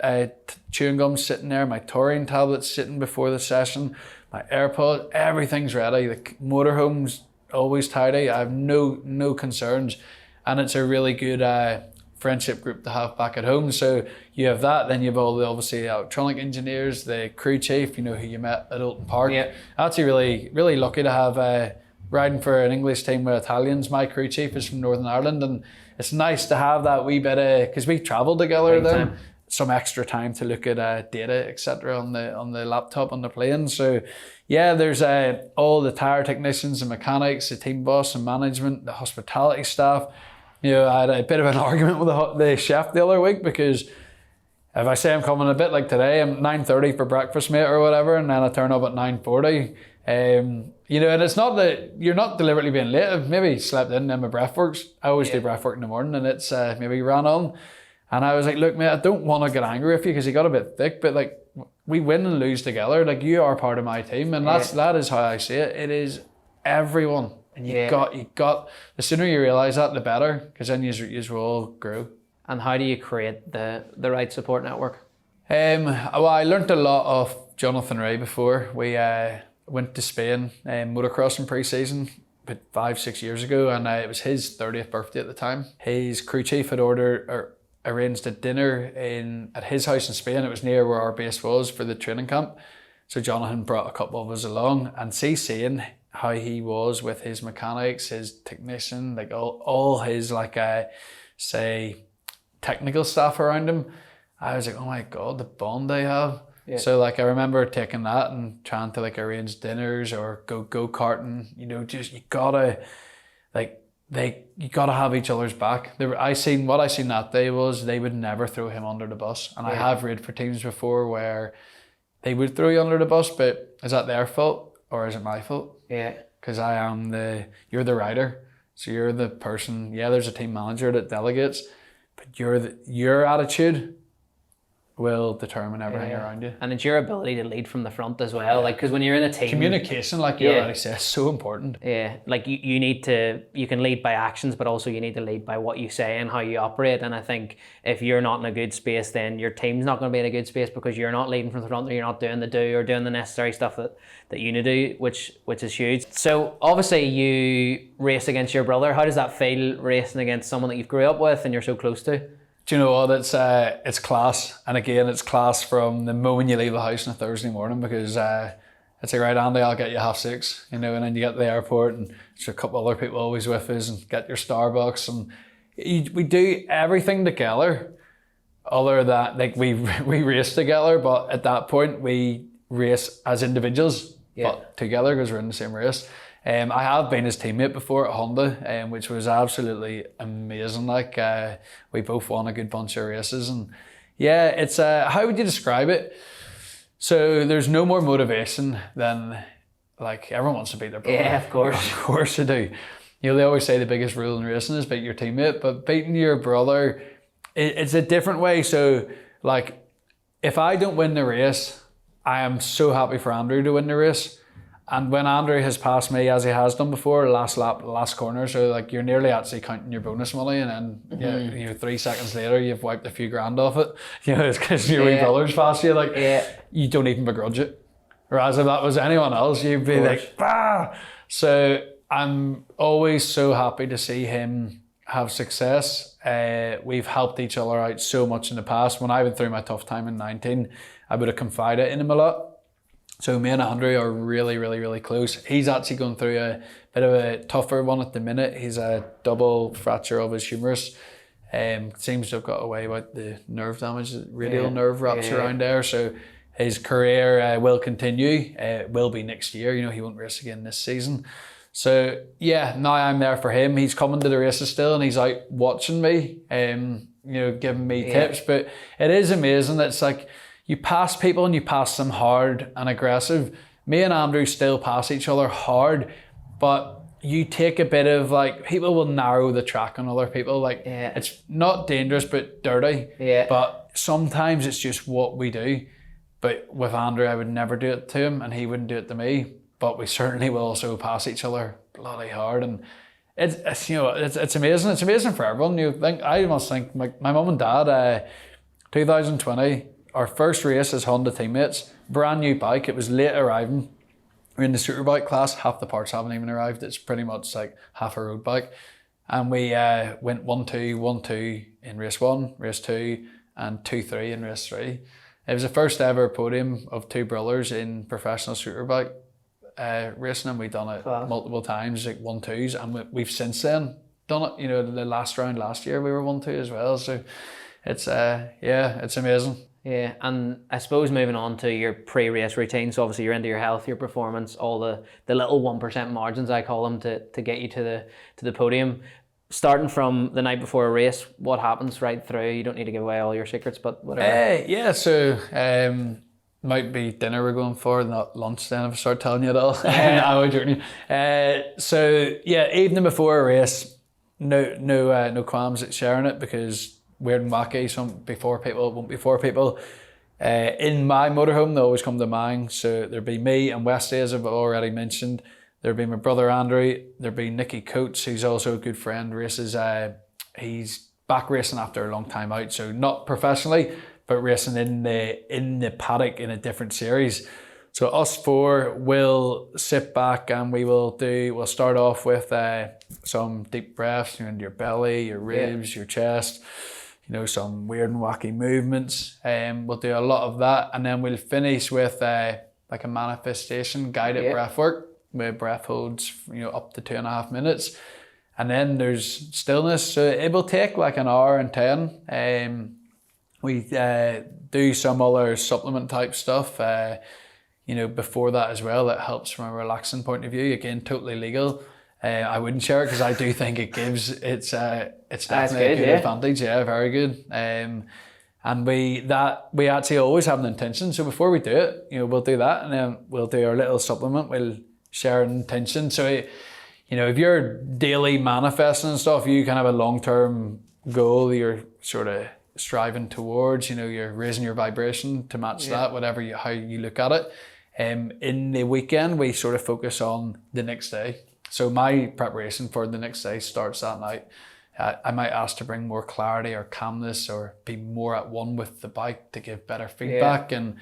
chewing gum's sitting there. My taurine tablets sitting before the session. My AirPod, everything's ready. The motorhome's always tidy. I have no concerns. And it's a really good friendship group to have back at home. So you have that, then you have all the obviously electronic engineers, the crew chief, you know, who you met at Oulton Park. Yeah. Actually really lucky to have riding for an English team with Italians. My crew chief is from Northern Ireland, and it's nice to have that wee bit of, because we travelled together then, some extra time to look at data, etc. on the laptop on the plane. So yeah, there's all the tyre technicians and mechanics, the team boss and management, the hospitality staff. You know, I had a bit of an argument with the chef the other week, because if I say I'm coming a bit like today, I'm 9:30 for breakfast, mate, or whatever, and then I turn up at 9:40. You know, and it's not that you're not deliberately being late. I've maybe slept in and my breath works. I always do breath work in the morning, and it's maybe ran on. And I was like, look, mate, I don't want to get angry with you because you got a bit thick, but like we win and lose together. Like you are part of my team, and that is how I see it. It is everyone. And you got the sooner you realise that, the better, because then you will all grow. And how do you create the right support network? Well, I learnt a lot of Jonathan Ray before. We went to Spain motocrossing pre-season about 5-6 years ago, and it was his 30th birthday at the time. His crew chief had arranged a dinner at his house in Spain. It was near where our base was for the training camp. So Jonathan brought a couple of us along, and seeing how he was with his mechanics, his technician, like all his technical staff around him, I was like, oh my God, the bond they have. Yeah. So like I remember taking that and trying to like arrange dinners or go-karting, you know, just you gotta have each other's back. What I seen that day was they would never throw him under the bus. And I have read for teams before where they would throw you under the bus, but is that their fault or is it my fault? Yeah. Because you're the rider. So you're the person, there's a team manager that delegates, but your attitude will determine everything around you. And it's your ability to lead from the front as well. Like, because when you're in a team, communication, like you already said, is so important. Yeah, like you can lead by actions, but also you need to lead by what you say and how you operate. And I think if you're not in a good space, then your team's not going to be in a good space because you're not leading from the front, or you're not doing the necessary stuff that you need to do, which is huge. So obviously you race against your brother. How does that feel, racing against someone that you've grew up with and you're so close to? Do you know what? It's class, and again, it's class from the moment you leave the house on a Thursday morning, because it's like, right, Andy, I'll get you 6:30, you know, and then you get to the airport, and there's a couple other people always with us, and get your Starbucks, and we do everything together. Other than like we race together, but at that point we race as individuals, but together because we're in the same race. I have been his teammate before at Honda, which was absolutely amazing. Like we both won a good bunch of races, and it's how would you describe it? So there's no more motivation than, like, everyone wants to beat their brother. Yeah, of course. Of course they do. You know, they always say the biggest rule in racing is beat your teammate, but beating your brother, it's a different way. So like, if I don't win the race, I am so happy for Andrew to win the race. And when Andrew has passed me, as he has done before, last lap, last corner, so like you're nearly actually counting your bonus money, and then 3 seconds later you've wiped a few grand off it. You know, it's because your wee brother's passed you. Like you don't even begrudge it. Whereas if that was anyone else, you'd be like, bah! So I'm always so happy to see him have success. We've helped each other out so much in the past. When I went through my tough time in 19, I would have confided in him a lot. So me and Andrew are really, really, really close. He's actually going through a bit of a tougher one at the minute. He's a double fracture of his humerus. Seems to have got away with the nerve damage, radial nerve wraps around there. So his career will continue. It will be next year. You know, he won't race again this season. So now I'm there for him. He's coming to the races still, and he's out watching me, you know, giving me tips. But it is amazing. It's like, you pass people and you pass them hard and aggressive. Me and Andrew still pass each other hard, but you take a bit of like, people will narrow the track on other people. Like, it's not dangerous, but dirty. Yeah. But sometimes it's just what we do. But with Andrew, I would never do it to him, and he wouldn't do it to me. But we certainly will also pass each other bloody hard, and it's you know, it's amazing. It's amazing for everyone. I must think my mum and dad, 2020, our first race as Honda teammates, brand new bike. It was late arriving. We're in the superbike class. Half the parts haven't even arrived. It's pretty much like half a road bike, and we went 1-2, 1-2 in race 1, race 2, and 2-3 in race 3. It was the first ever podium of two brothers in professional superbike racing, and we've done it multiple times, like 1-2s, and we've since then done it. You know, the last round last year we were 1-2 as well. So it's it's amazing. Yeah, and I suppose moving on to your pre-race routine, so obviously you're into your health, your performance, all the little 1% margins, I call them, to get you to the podium. Starting from the night before a race, what happens right through? You don't need to give away all your secrets, but whatever. So might be dinner we're going for, not lunch then if I start telling you it all. I'm joking. Evening before a race, no qualms at sharing it, because weird and wacky, some before people, won't before people. In my motorhome, they always come to mine. So there'd be me and Westy, as I've already mentioned. There'd be my brother Andrew. There'd be Nicky Coates, who's also a good friend, races. He's back racing after a long time out, so not professionally, but racing in the paddock in a different series. So us four will sit back and we'll start off with some deep breaths, into your belly, your ribs, your chest, some weird and wacky movements. We'll do a lot of that, and then we'll finish with like a manifestation guided breath work, with breath holds up to 2.5 minutes, and then there's stillness. So it will take like an hour and 10. We do some other supplement type stuff before that as well, that helps from a relaxing point of view. Again, totally legal. I wouldn't share it because I do think it gives it's definitely a good advantage. Yeah, very good. And we actually always have an intention. So before we do it, we'll do that, and then we'll do our little supplement. We'll share an intention. So if you're daily manifesting and stuff, you can have a long-term goal you're sort of striving towards. You're raising your vibration to match that, how you look at it. In the weekend, we sort of focus on the next day. So my preparation for the next day starts that night. I might ask to bring more clarity or calmness, or be more at one with the bike to give better feedback. And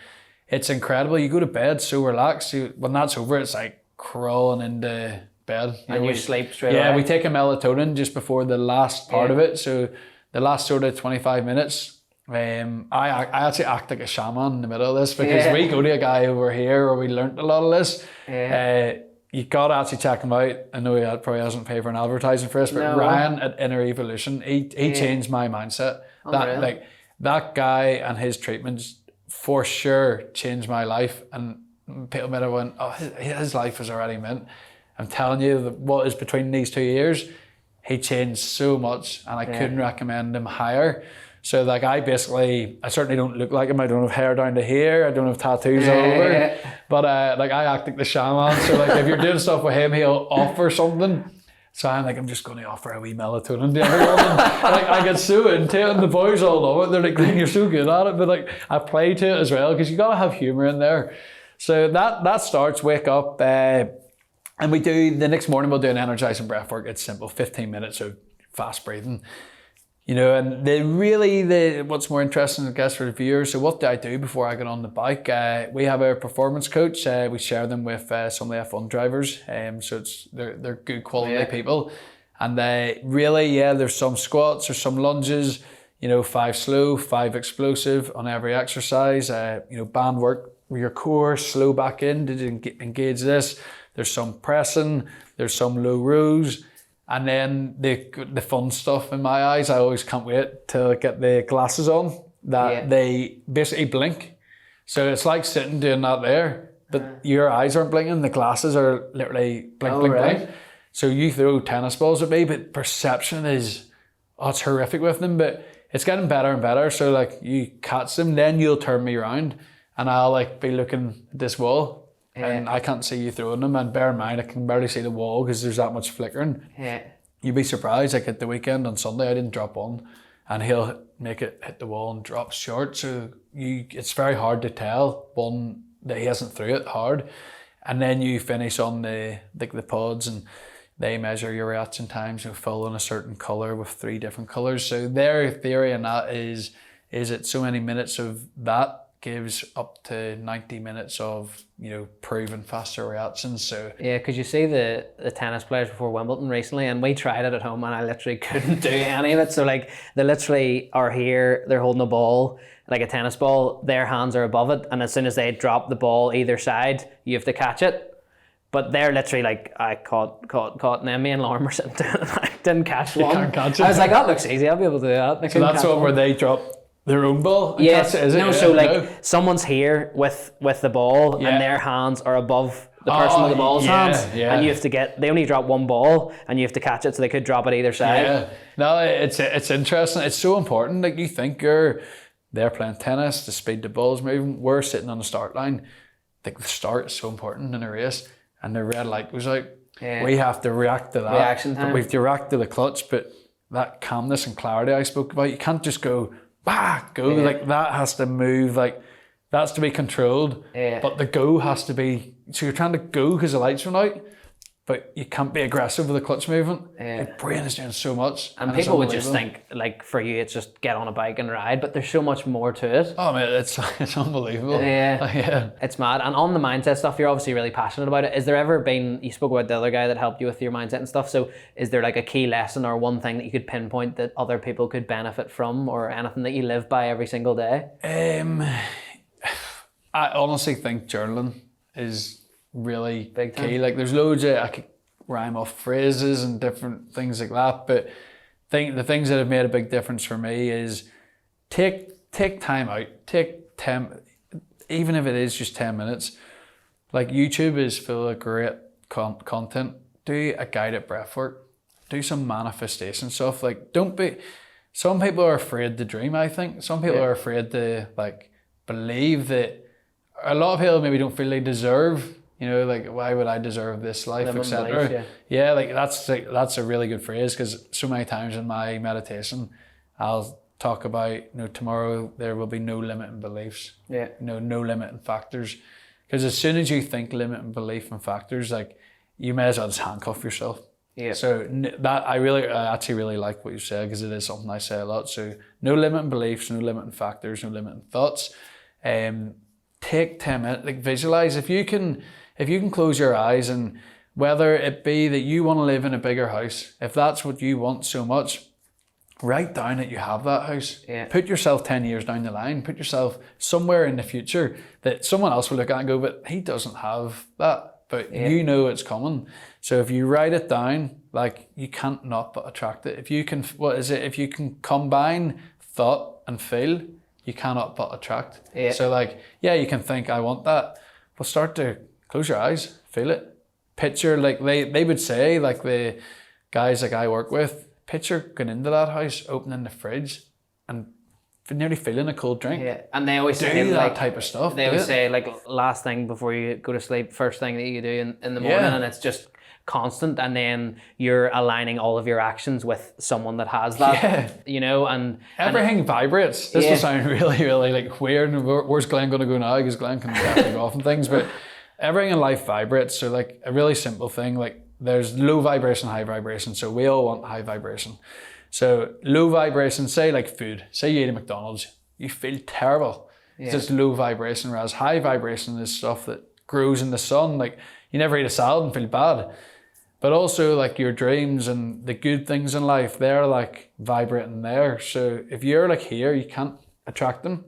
it's incredible. You go to bed so relaxed. When that's over, it's like crawling into bed. And you sleep straight away. Yeah, we take a melatonin just before the last part of it. So the last sort of 25 minutes, I actually act like a shaman in the middle of this, because we go to a guy over here where we learnt a lot of this. You got to actually check him out. I know he probably hasn't paid for an advertising for us, but Ryan at Inner Evolution, he changed my mindset. That guy and his treatments for sure changed my life. And people might have went, oh, his life was already meant. I'm telling you, what is between these 2 years, he changed so much, and I couldn't recommend him higher. So I certainly don't look like him. I don't have hair down to here. I don't have tattoos all over. But I act like the shaman. So if you're doing stuff with him, he'll offer something. So I'm just going to offer a wee melatonin to everyone. And, I get so into it, and the boys all love it. They're like, you're so good at it. But I play to it as well, because you got to have humor in there. So that starts, wake up. And the next morning we'll do an energizing breath work. It's simple, 15 minutes of fast breathing. And what's more interesting, I guess, for the viewers, so what do I do before I get on the bike? We have a performance coach. We share them with some of the F1 drivers. So they're good quality people. And there's some squats or some lunges, 5 slow, 5 explosive on every exercise. Band work with your core, slow back in to engage this. There's some pressing, there's some low rows. And then the fun stuff in my eyes, I always can't wait to get the glasses on that they basically blink. So it's like sitting doing that there, but your eyes aren't blinking, the glasses are literally blink, blink. So you throw tennis balls at me, but perception is, it's horrific with them, but it's getting better and better. So you catch them, then you'll turn me around and I'll be looking at this wall. and I can't see you throwing them. And bear in mind, I can barely see the wall because there's that much flickering. Yeah. You'd be surprised. Like at the weekend on Sunday, I didn't drop one, and he'll make it hit the wall and drop short. So it's very hard to tell one that he hasn't threw it hard, and then you finish on the pods and they measure your reaction times, full in a certain colour with 3 different colours. So their theory on that is that so many minutes of that gives up to 90 minutes of proven faster reactions. So yeah, because you see the tennis players before Wimbledon recently, and we tried it at home, and I literally couldn't do any of it. So like they literally are here, they're holding a ball like a tennis ball, their hands are above it, and as soon as they drop the ball either side, you have to catch it. But they're literally like, I caught, and then me and Lauren were sitting down and I didn't catch one. Can't catch it. I was like, that looks easy, I'll be able to do that. So that's one where they drop their own ball and catch it, is it? No, so like someone's here with the ball and their hands are above the person with the ball's hands, and you have to they only drop one ball and you have to catch it, so they could drop it either side. Yeah, no, it's interesting. It's so important. Like you think they're playing tennis, the speed the ball's moving, we're sitting on the start line. Like the start is so important in a race, and the red light goes out. Yeah. We have to react to that. Reaction time. We have to react to the clutch, but that calmness and clarity I spoke about, you can't just go, go. Yeah. Like that has to move, like that's to be controlled. Yeah. But the go has to be, so you're trying to go because the lights run out, but you can't be aggressive with the clutch movement. Yeah. Your brain is doing so much. And people would just think, like for you, it's just get on a bike and ride, but there's so much more to it. Oh man, it's unbelievable. Yeah. Yeah. It's mad. And on the mindset stuff, you're obviously really passionate about it. Is there ever been, you spoke about the other guy that helped you with your mindset and stuff, so is there like a key lesson or one thing that you could pinpoint that other people could benefit from, or anything that you live by every single day? I honestly think journaling is really big time. Key. Like there's loads of, I could rhyme off phrases and different things like that, but the things that have made a big difference for me is take time out, take 10, even if it is just 10 minutes. Like YouTube is full of great content. Do a guided breathwork, do some manifestation stuff. Like some people are afraid to dream, I think. Some people are afraid to like believe that, a lot of people maybe don't feel they deserve, like why would I deserve this life, etc. Yeah, like that's a really good phrase, because so many times in my meditation I'll talk about tomorrow there will be no limiting beliefs. Yeah. No limiting factors, because as soon as you think limiting belief and factors, like you may as well just handcuff yourself. Yeah. So that I actually really like what you said, because it is something I say a lot. So no limiting beliefs, no limiting factors, no limiting thoughts. Take 10 minutes, like visualize. If you can close your eyes, and whether it be that you want to live in a bigger house, if that's what you want so much, write down that you have that house. Yeah. Put yourself 10 years down the line, put yourself somewhere in the future that someone else will look at and go, but he doesn't have that, but it's coming. So if you write it down, like you can't not but attract it. If you can combine thought and feel, you cannot but attract. Yeah. So like, you can think, I want that, but start to close your eyes, feel it. Picture, like they would say, like the guys like I work with, picture going into that house, opening the fridge and nearly feeling a cold drink. Yeah, and they always say that type of stuff. They always say like last thing before you go to sleep, first thing that you do in the morning, and it's just constant, and then you're aligning all of your actions with someone that has that, and everything vibrates. This will sound really, really like weird, and where's Glenn going to go now, because Glenn can definitely go off and things, but everything in life vibrates. So like a really simple thing, like there's low vibration, high vibration, so we all want high vibration. So low vibration, say like food, say you eat a McDonald's, you feel terrible. It's just low vibration, whereas high vibration is stuff that grows in the sun. Like you never eat a salad and feel bad. But also like your dreams and the good things in life, they're like vibrating there. So if you're like here, you can't attract them.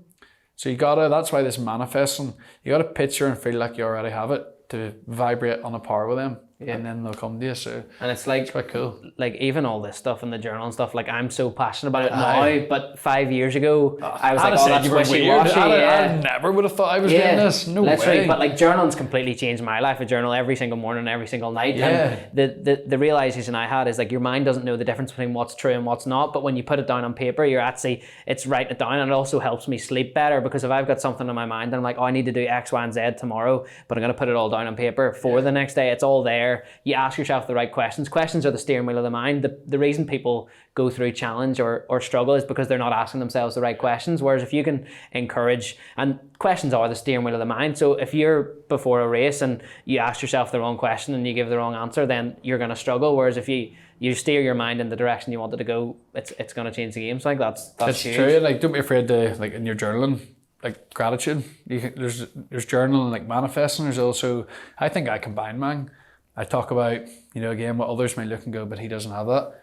So that's why this manifesting, you gotta picture and feel like you already have it to vibrate on a par with them. and then they'll come to you. So and it's like, it's quite cool. Like even all this stuff in the journal and stuff, like I'm so passionate about it now, but 5 years ago I was like, oh, that's wishy-washy. I never would have thought I was doing this. No way. But like journaling's completely changed my life. I journal every single morning, every single night. Yeah. And the realization I had is like your mind doesn't know the difference between what's true and what's not, but when you put it down on paper, it's writing it down, and it also helps me sleep better, because if I've got something in my mind and I'm like, oh, I need to do X, Y, and Z tomorrow, but I'm going to put it all down on paper for the next day, it's all there. You ask yourself the right questions. Questions are the steering wheel of the mind. The reason people go through challenge or struggle is because they're not asking themselves the right questions. Whereas if you can encourage, and questions are the steering wheel of the mind. So if you're before a race and you ask yourself the wrong question and you give the wrong answer, then you're going to struggle. Whereas if you steer your mind in the direction you want it to go, it's going to change the game. So like that's huge. True. Like don't be afraid to, like in your journaling, like gratitude. There's journaling, like manifesting. There's also, I think I combine mine. I talk about, again, what others may look and go, but he doesn't have that.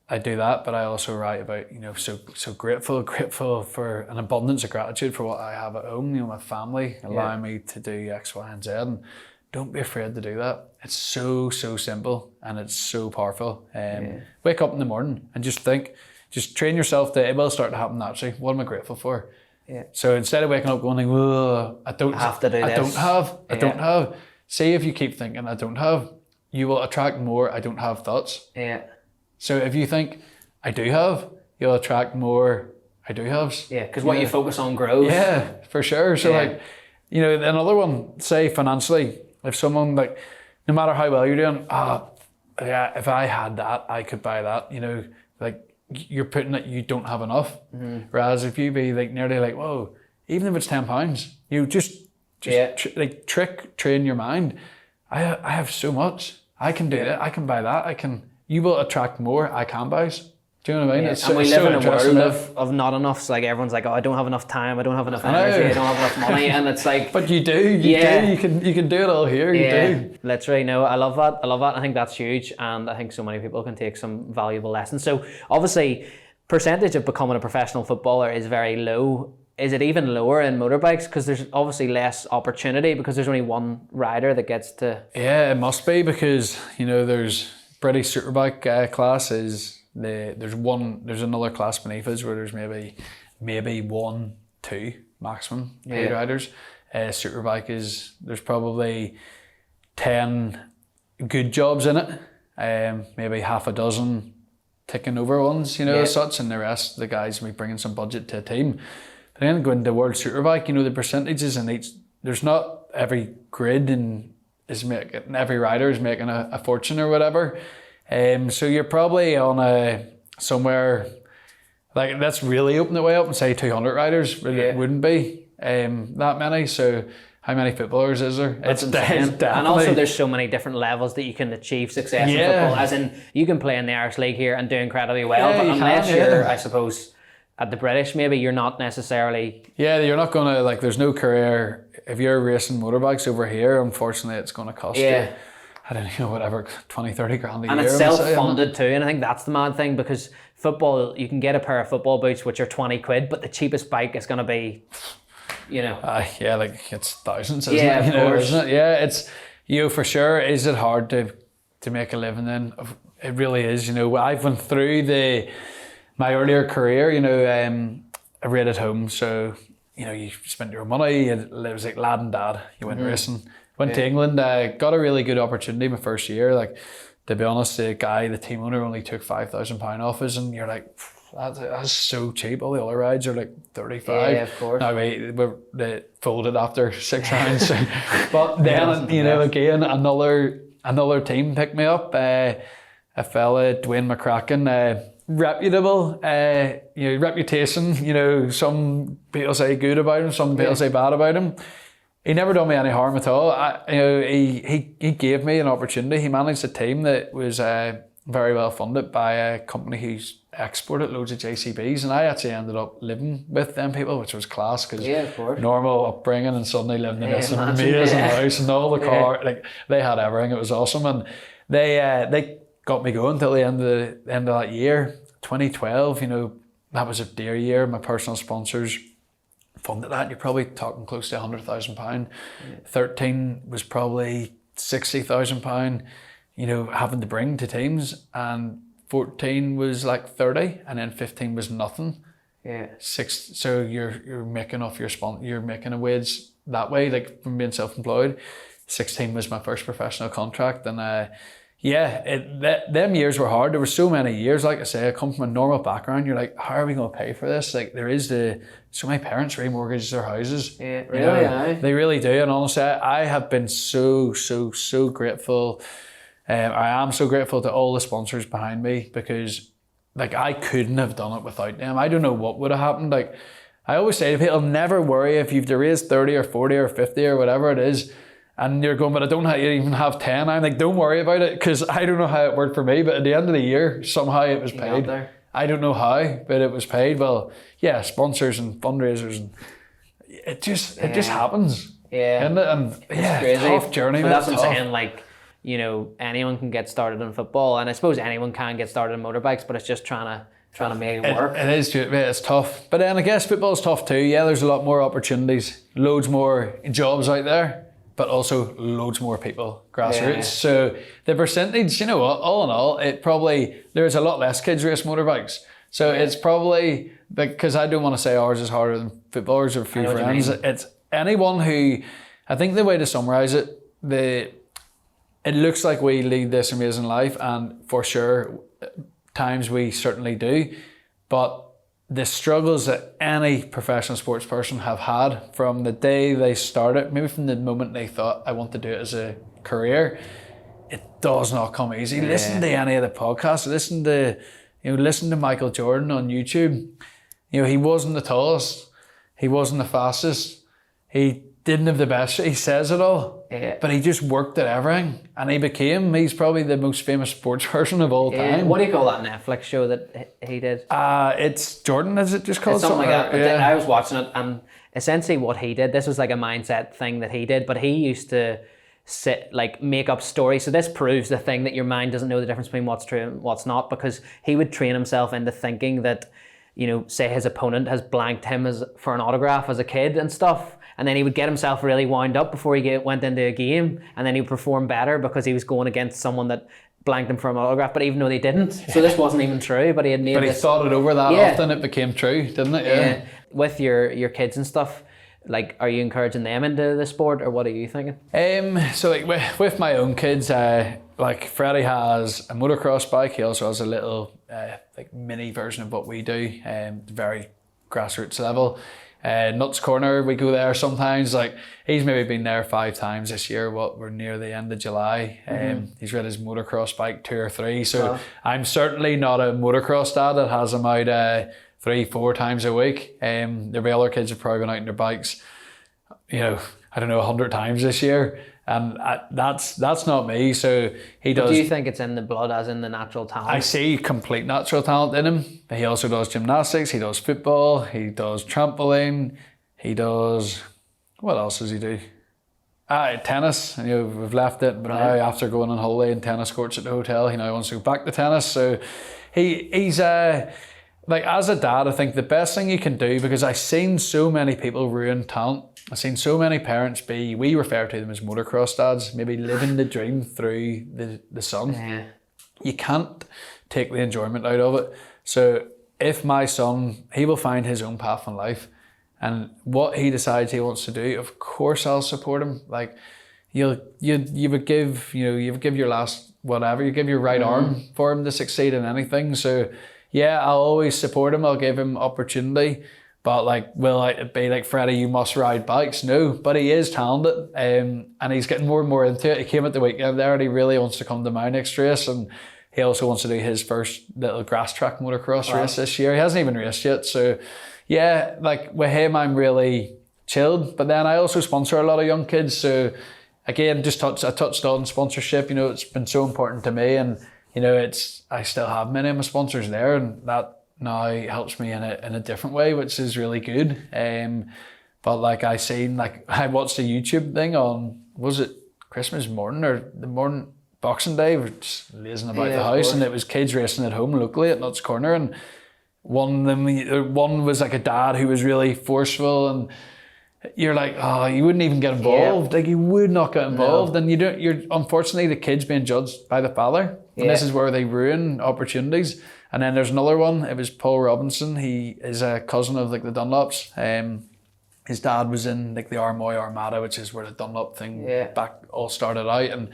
I do that, but I also write about, so grateful for an abundance of gratitude for what I have at home, my family allowing me to do X, Y, and Z. And don't be afraid to do that. It's so simple and it's so powerful. Wake up in the morning and just think, just train yourself to, it will start to happen naturally. What am I grateful for? Yeah. So instead of waking up going like, whoa, I don't have. Say if you keep thinking I don't have, you will attract more I don't have thoughts. Yeah. So if you think I do have, you'll attract more I do haves. Yeah, because what you focus on grows. Yeah, for sure. So like, another one, say financially, if someone like, no matter how well you're doing, if I had that, I could buy that, like you're putting that you don't have enough. Mm-hmm. Whereas if you be like nearly like, whoa, even if it's £10, you just train your mind. I have so much. I can do that. I can buy that. You will attract more I can buys. Do you know what I mean? Yeah. And we live in a world of not enough. So like everyone's like, oh, I don't have enough time. I don't have enough energy. I don't have enough money. And it's like, but you do. You do. You can do it all here. You do. Literally, no. I love that. I think that's huge, and I think so many people can take some valuable lessons. So obviously, percentage of becoming a professional footballer is very low. Is it even lower in motorbikes? Because there's obviously less opportunity because there's only one rider that gets to... Yeah, it must be because, there's British Superbike class is... There's another class beneath us where there's maybe 1, 2 maximum riders. Superbike there's probably 10 good jobs in it. Maybe half a dozen ticking over ones, as such, and the rest, the guys will be bringing some budget to a team. But then going to World Superbike, the percentages in each, there's not every grid and every rider is making a fortune or whatever. So you're probably on somewhere, like that's really open the way up and say 200 riders, it wouldn't be that many. So how many footballers is there? It's definitely. And also there's so many different levels that you can achieve success in football. As in, you can play in the Irish League here and do incredibly well, but unless you're, I suppose, at the British, maybe you're not necessarily... Yeah, you're not going to, there's no career. If you're racing motorbikes over here, unfortunately, it's going to cost you, I don't know, whatever, 20, 30 grand a year. And it's self-funded too, and I think that's the mad thing, because football, you can get a pair of football boots, which are 20 quid, but the cheapest bike is going to be, it's thousands, isn't it? Of course. Isn't it? Yeah, it's, for sure, is it hard to make a living then? It really is, I've went through my earlier career, I read at home, so, you spent your money, it was like lad and dad, you went racing, went to England, got a really good opportunity my first year, to be honest, the team owner only took £5,000 off us, and you're like, that's so cheap, all the other rides are like 35. Yeah, of course. Now they folded after 6 rounds, but then, again, another team picked me up, a fella, Dwayne McCracken, reputable, reputation, some people say good about him, some people say bad about him. He never done me any harm at all. He gave me an opportunity. He managed a team that was very well funded by a company who's exported loads of JCBs, and I actually ended up living with them people, which was class, because normal upbringing and suddenly living in this amazing house and all the car, they had everything. It was awesome, and they got me going till the end of that year, 2012. That was a dear year. My personal sponsors funded that. You're probably talking close to £100,000. 13 was probably £60,000, you know, having to bring to teams, and 14 was like 30, and then 15 was nothing. Yeah. So you're making off you're making a wage that way, like from being self-employed. 16 was my first professional contract, and them years were hard. There were so many years, like I say, I come from a normal background. You're like, how are we going to pay for this? Like so many parents remortgage their houses. Yeah, really, you know, they really do. And honestly, I have been so grateful. I am so grateful to all the sponsors behind me, because like I couldn't have done it without them. I don't know what would have happened. Like I always say to people, never worry if you've to raise 30 or 40 or 50 or whatever it is, and you're going, but I don't even have 10. I'm like, don't worry about it, because I don't know how it worked for me, but at the end of the year, somehow it was paid. I don't know how, but it was paid. Well, yeah, sponsors and fundraisers, and it just happens. Yeah. And it's crazy. Tough journey. But that's what I'm saying, like, you know, anyone can get started in football, and I suppose anyone can get started in motorbikes, but it's just trying to make it work. It is, it's tough. But then I guess football's tough too. Yeah, there's a lot more opportunities, loads more jobs out there, but also loads more people, grassroots. Yeah. So the percentage, you know what, all in all, there's a lot less kids race motorbikes. So it's probably, because I don't want to say ours is harder than footballers or a few friends. It's anyone who, I think the way to summarise it, it looks like we lead this amazing life, and for sure, times we certainly do, but the struggles that any professional sports person have had from the day they started, maybe from the moment they thought, I want to do it as a career, it does not come easy. Yeah. Listen to any of the podcasts, listen to Michael Jordan on YouTube. You know, he wasn't the tallest, he wasn't the fastest, he didn't have the best, he says it all, but he just worked at everything, and he's probably the most famous sports person of all time. What do you call that Netflix show that he did? It's Jordan, is it just called? It's something like that. But I was watching it, and essentially what he did, this was like a mindset thing that he did, but he used to make up stories. So this proves the thing that your mind doesn't know the difference between what's true and what's not, because he would train himself into thinking that, you know, say his opponent has blanked him for an autograph as a kid and stuff, and then he would get himself really wound up before he went into a game, and then he would perform better because he was going against someone that blanked him for an autograph, but even though they didn't. So this wasn't even true, but he had made But he thought it over that often, it became true, didn't it? Yeah. With your kids and stuff, like, are you encouraging them into the sport, or what are you thinking? So like with my own kids, like Freddie has a motocross bike. He also has a little like mini version of what we do, very grassroots level. Nuts Corner, we go there sometimes. Like, he's maybe been there 5 times this year. We're near the end of July. He's ridden his motocross bike 2 or 3. So I'm certainly not a motocross dad that has him out 3-4 times a week. There'll be other kids who've probably been out on their bikes, you know, I don't know, 100 times this year. And that's not me. So he does. But do you think it's in the blood, as in the natural talent? I see complete natural talent in him. He also does gymnastics, he does football, he does trampoline, he does, what else does he do? Tennis. You know, we've left it, but now after going on holiday in tennis courts at the hotel, he now wants to go back to tennis. So he's like, as a dad, I think the best thing you can do, because I've seen so many people ruin talent. I've seen so many parents we refer to them as motocross dads, maybe living the dream through the son. Yeah. You can't take the enjoyment out of it. So if my son, he will find his own path in life, and what he decides he wants to do, of course I'll support him. Like, you would give your last whatever, you give your right arm for him to succeed in anything. So yeah, I'll always support him, I'll give him opportunity. But like, will I be like, Freddie, you must ride bikes? No, but he is talented, and he's getting more and more into it. He came at the weekend there, and he really wants to come to my next race, and he also wants to do his first little grass track motocross race this year. He hasn't even raced yet, so yeah, like with him, I'm really chilled. But then I also sponsor a lot of young kids, so again, I touched on sponsorship. You know, it's been so important to me, and you know, I still have many of my sponsors there, and that now helps me in a different way, which is really good. But like I watched a YouTube thing on, was it Christmas morning or the morning, Boxing Day? We're just lazing about the house, and it was kids racing at home locally at Nuts Corner, and one was like a dad who was really forceful, and you're like, oh, you wouldn't even get involved. Like you would not get involved, and you're unfortunately the kid's being judged by the father, and this is where they ruin opportunities. And then there's another one. It was Paul Robinson. He is a cousin of like the Dunlops. His dad was in like the Armoy Armada, which is where the Dunlop thing back all started out, and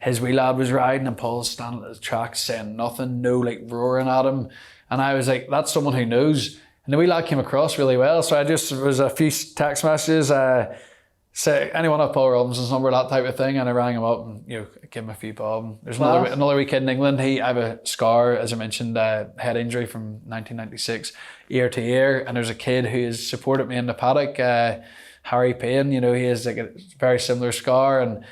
his wee lad was riding, and Paul's standing at the track saying nothing, no like roaring at him, and I was like, that's someone who knows. And the wee lad came across really well, so there was a few text messages, say anyone have Paul Robinson's number, that type of thing, and I rang him up and give him a few bob. There's another wee kid in England. I have a scar, as I mentioned, head injury from 1996, ear to ear, and there's a kid who has supported me in the paddock, Harry Payne. He has like a very similar scar, and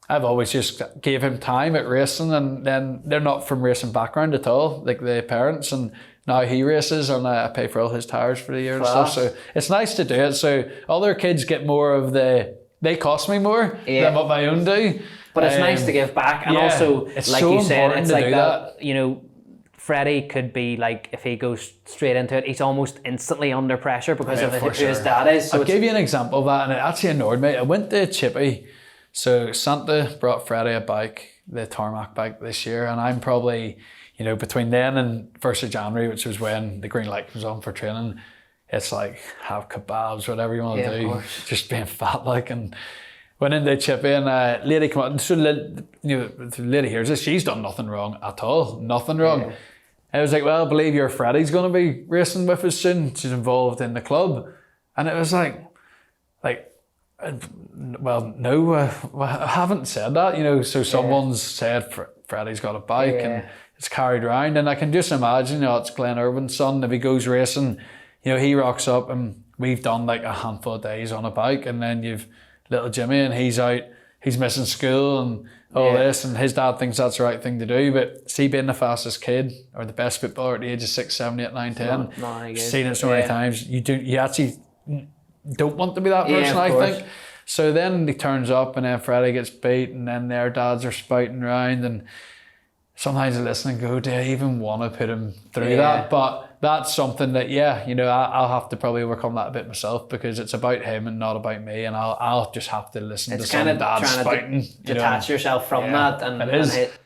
I've always just gave him time at racing, and then they're not from racing background at all, like the parents, and now he races, and I pay for all his tires for the year and stuff. So it's nice to do it. So other kids get more of they cost me more than what my own do. But it's nice to give back, and also, like so you said, it's like that. Freddie could be like, if he goes straight into it, he's almost instantly under pressure because of who his dad is. So I'll give you an example of that, and it actually annoyed me. I went to Chippy, so Santa brought Freddie a bike, the tarmac bike this year, and I'm probably, between then and 1st of January, which was when the green light comes on for training, it's like have kebabs, whatever you want to do, just being fat like. And went into Chippy, and lady come out, so the lady hears this, she's done nothing wrong at all, nothing wrong. I was like, well, I believe your Freddie's going to be racing with us soon. She's involved in the club. And it was like, well, no, I haven't said that, so someone's said Freddie's got a bike and it's carried around, and I can just imagine, it's Glenn Irwin's son, if he goes racing, he rocks up, and we've done like a handful of days on a bike, and then you've little Jimmy, and he's out, he's missing school and all this, and his dad thinks that's the right thing to do, but see, being the fastest kid or the best footballer at the age of 6, 7, 8, 9, 10, seen it so many times, you actually don't want to be that person, I think. So then he turns up, and then Freddie gets beat, and then their dads are spouting around, and sometimes I listen and go, do I even want to put him through that? But that's something that, I'll have to probably overcome that a bit myself, because it's about him and not about me, and I'll just have to listen to some dad spouting. Detach yourself from that, and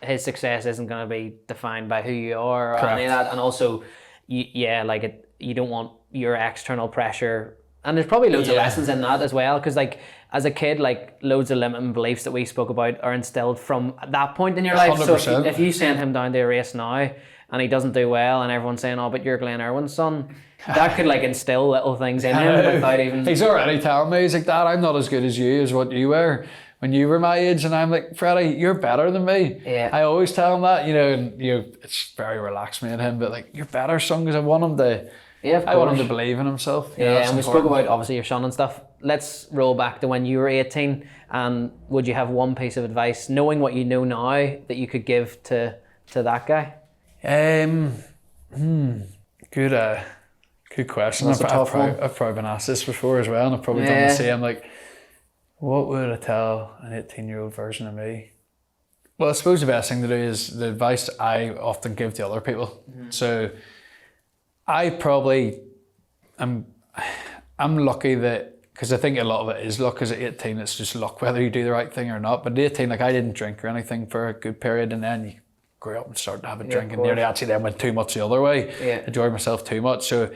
his success isn't going to be defined by who you are or any of that. And also, you don't want your external pressure. And there's probably loads of lessons in that as well, because as a kid, loads of limiting beliefs that we spoke about are instilled from that point in your life. 100%. So if you send him down to a race now and he doesn't do well, and everyone's saying, oh, but you're Glenn Irwin's son, that could instill little things in him without even... He's already telling me, he's like, Dad, I'm not as good as you, as what you were when you were my age. And I'm like, Freddie, you're better than me. I always tell him that, and it's very relaxed me and him, but you're better, son, because I want him to... I want him to believe in himself. And we spoke about obviously your son and stuff. Let's roll back to when you were 18, and would you have one piece of advice, knowing what you know now, that you could give to that guy? Good question. I've probably been asked this before as well, and I've probably done the same. What would I tell an 18-year-old version of me? Well, I suppose the best thing to do is the advice I often give to other people. So I probably I'm lucky that, because I think a lot of it is luck, because at 18 it's just luck whether you do the right thing or not. But at 18, I didn't drink or anything for a good period, and then you grew up and started to have a drink, and nearly actually then went too much the other way. Enjoyed myself too much. So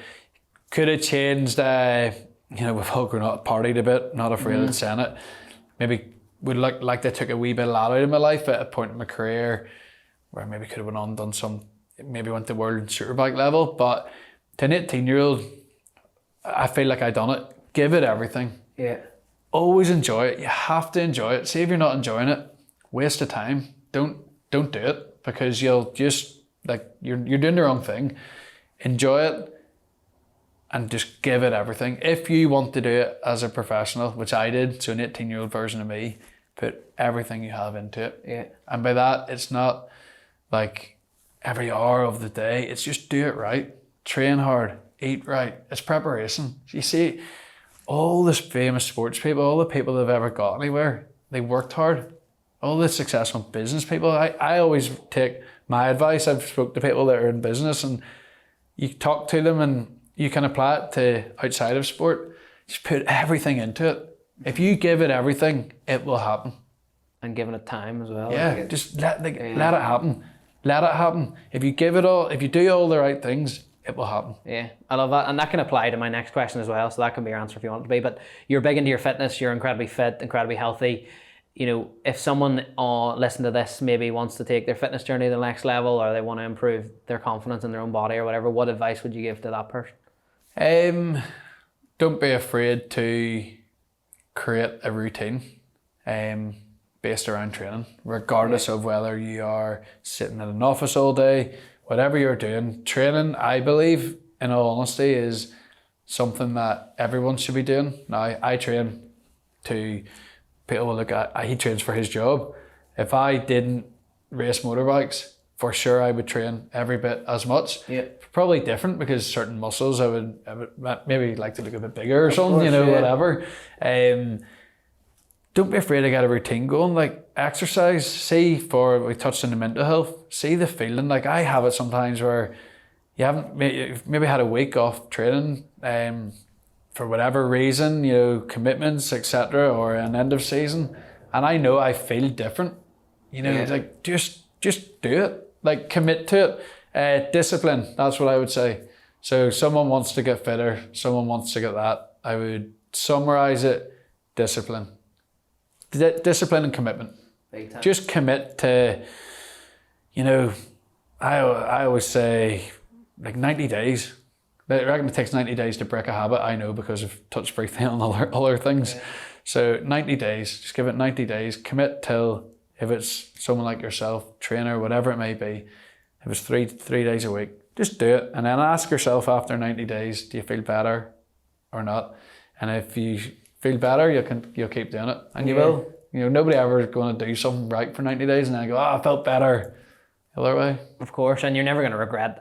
could have changed, we've all grown up, partied a bit, not afraid of saying it. Maybe would like they took a wee bit of that out of my life at a point in my career where I maybe could have went on and done some, maybe went to world superbike level. But to an 18-year-old, I feel like I done it. Give it everything. Always enjoy it. You have to enjoy it. See if you're not enjoying it, waste of time. Don't do it, because you'll just you're doing the wrong thing. Enjoy it and just give it everything. If you want to do it as a professional, which I did, so an 18-year-old version of me, put everything you have into it. And by that, it's not every hour of the day. It's just do it right. Train hard, eat right. It's preparation. You see, all the famous sports people, all the people that have ever got anywhere, they worked hard. All the successful business people, I always take my advice. I've spoke to people that are in business, and you talk to them and you can apply it to outside of sport. just put everything into it. If you give it everything, it will happen. And giving it time as well. Yeah, just let it happen. Let it happen. If you give it all, if you do all the right things, it will happen. Yeah, I love that. And that can apply to my next question as well. So that can be your answer if you want it to be. But you're big into your fitness. You're incredibly fit, incredibly healthy. You know, if someone listening to this maybe wants to take their fitness journey to the next level, or they want to improve their confidence in their own body or whatever, what advice would you give to that person? Don't be afraid to create a routine based around training, regardless of whether you are sitting in an office all day, whatever you're doing. Training, I believe, in all honesty, is something that everyone should be doing. Now, I train to, people will look at, he trains for his job. If I didn't race motorbikes, for sure I would train every bit as much. Yeah. Probably different, because certain muscles I would maybe like to look a bit bigger or something, you know, whatever. Don't be afraid to get a routine going. Like, exercise, we touched on the mental health, see the feeling. Like, I have it sometimes where you've maybe had a week off training for whatever reason, you know, commitments, etc., or an end of season, and I know I feel different. You know, like, just do it. Like, commit to it. Discipline, that's what I would say. So someone wants to get fitter, someone wants to get that. I would summarize it: discipline. Discipline and commitment. Just commit to, you know, I always say, like, 90 days. I reckon it takes 90 days to break a habit. I know, because I've touched briefly on other things. Yeah. So 90 days, just give it 90 days. Commit till, if it's someone like yourself, trainer, whatever it may be, if it's three days a week, just do it. And then ask yourself after 90 days, do you feel better or not? And if you feel better, you'll keep doing it, and you will. You know, nobody ever is going to do something right for 90 days and then go, I felt better. The other way. Of course, and you're never going to regret.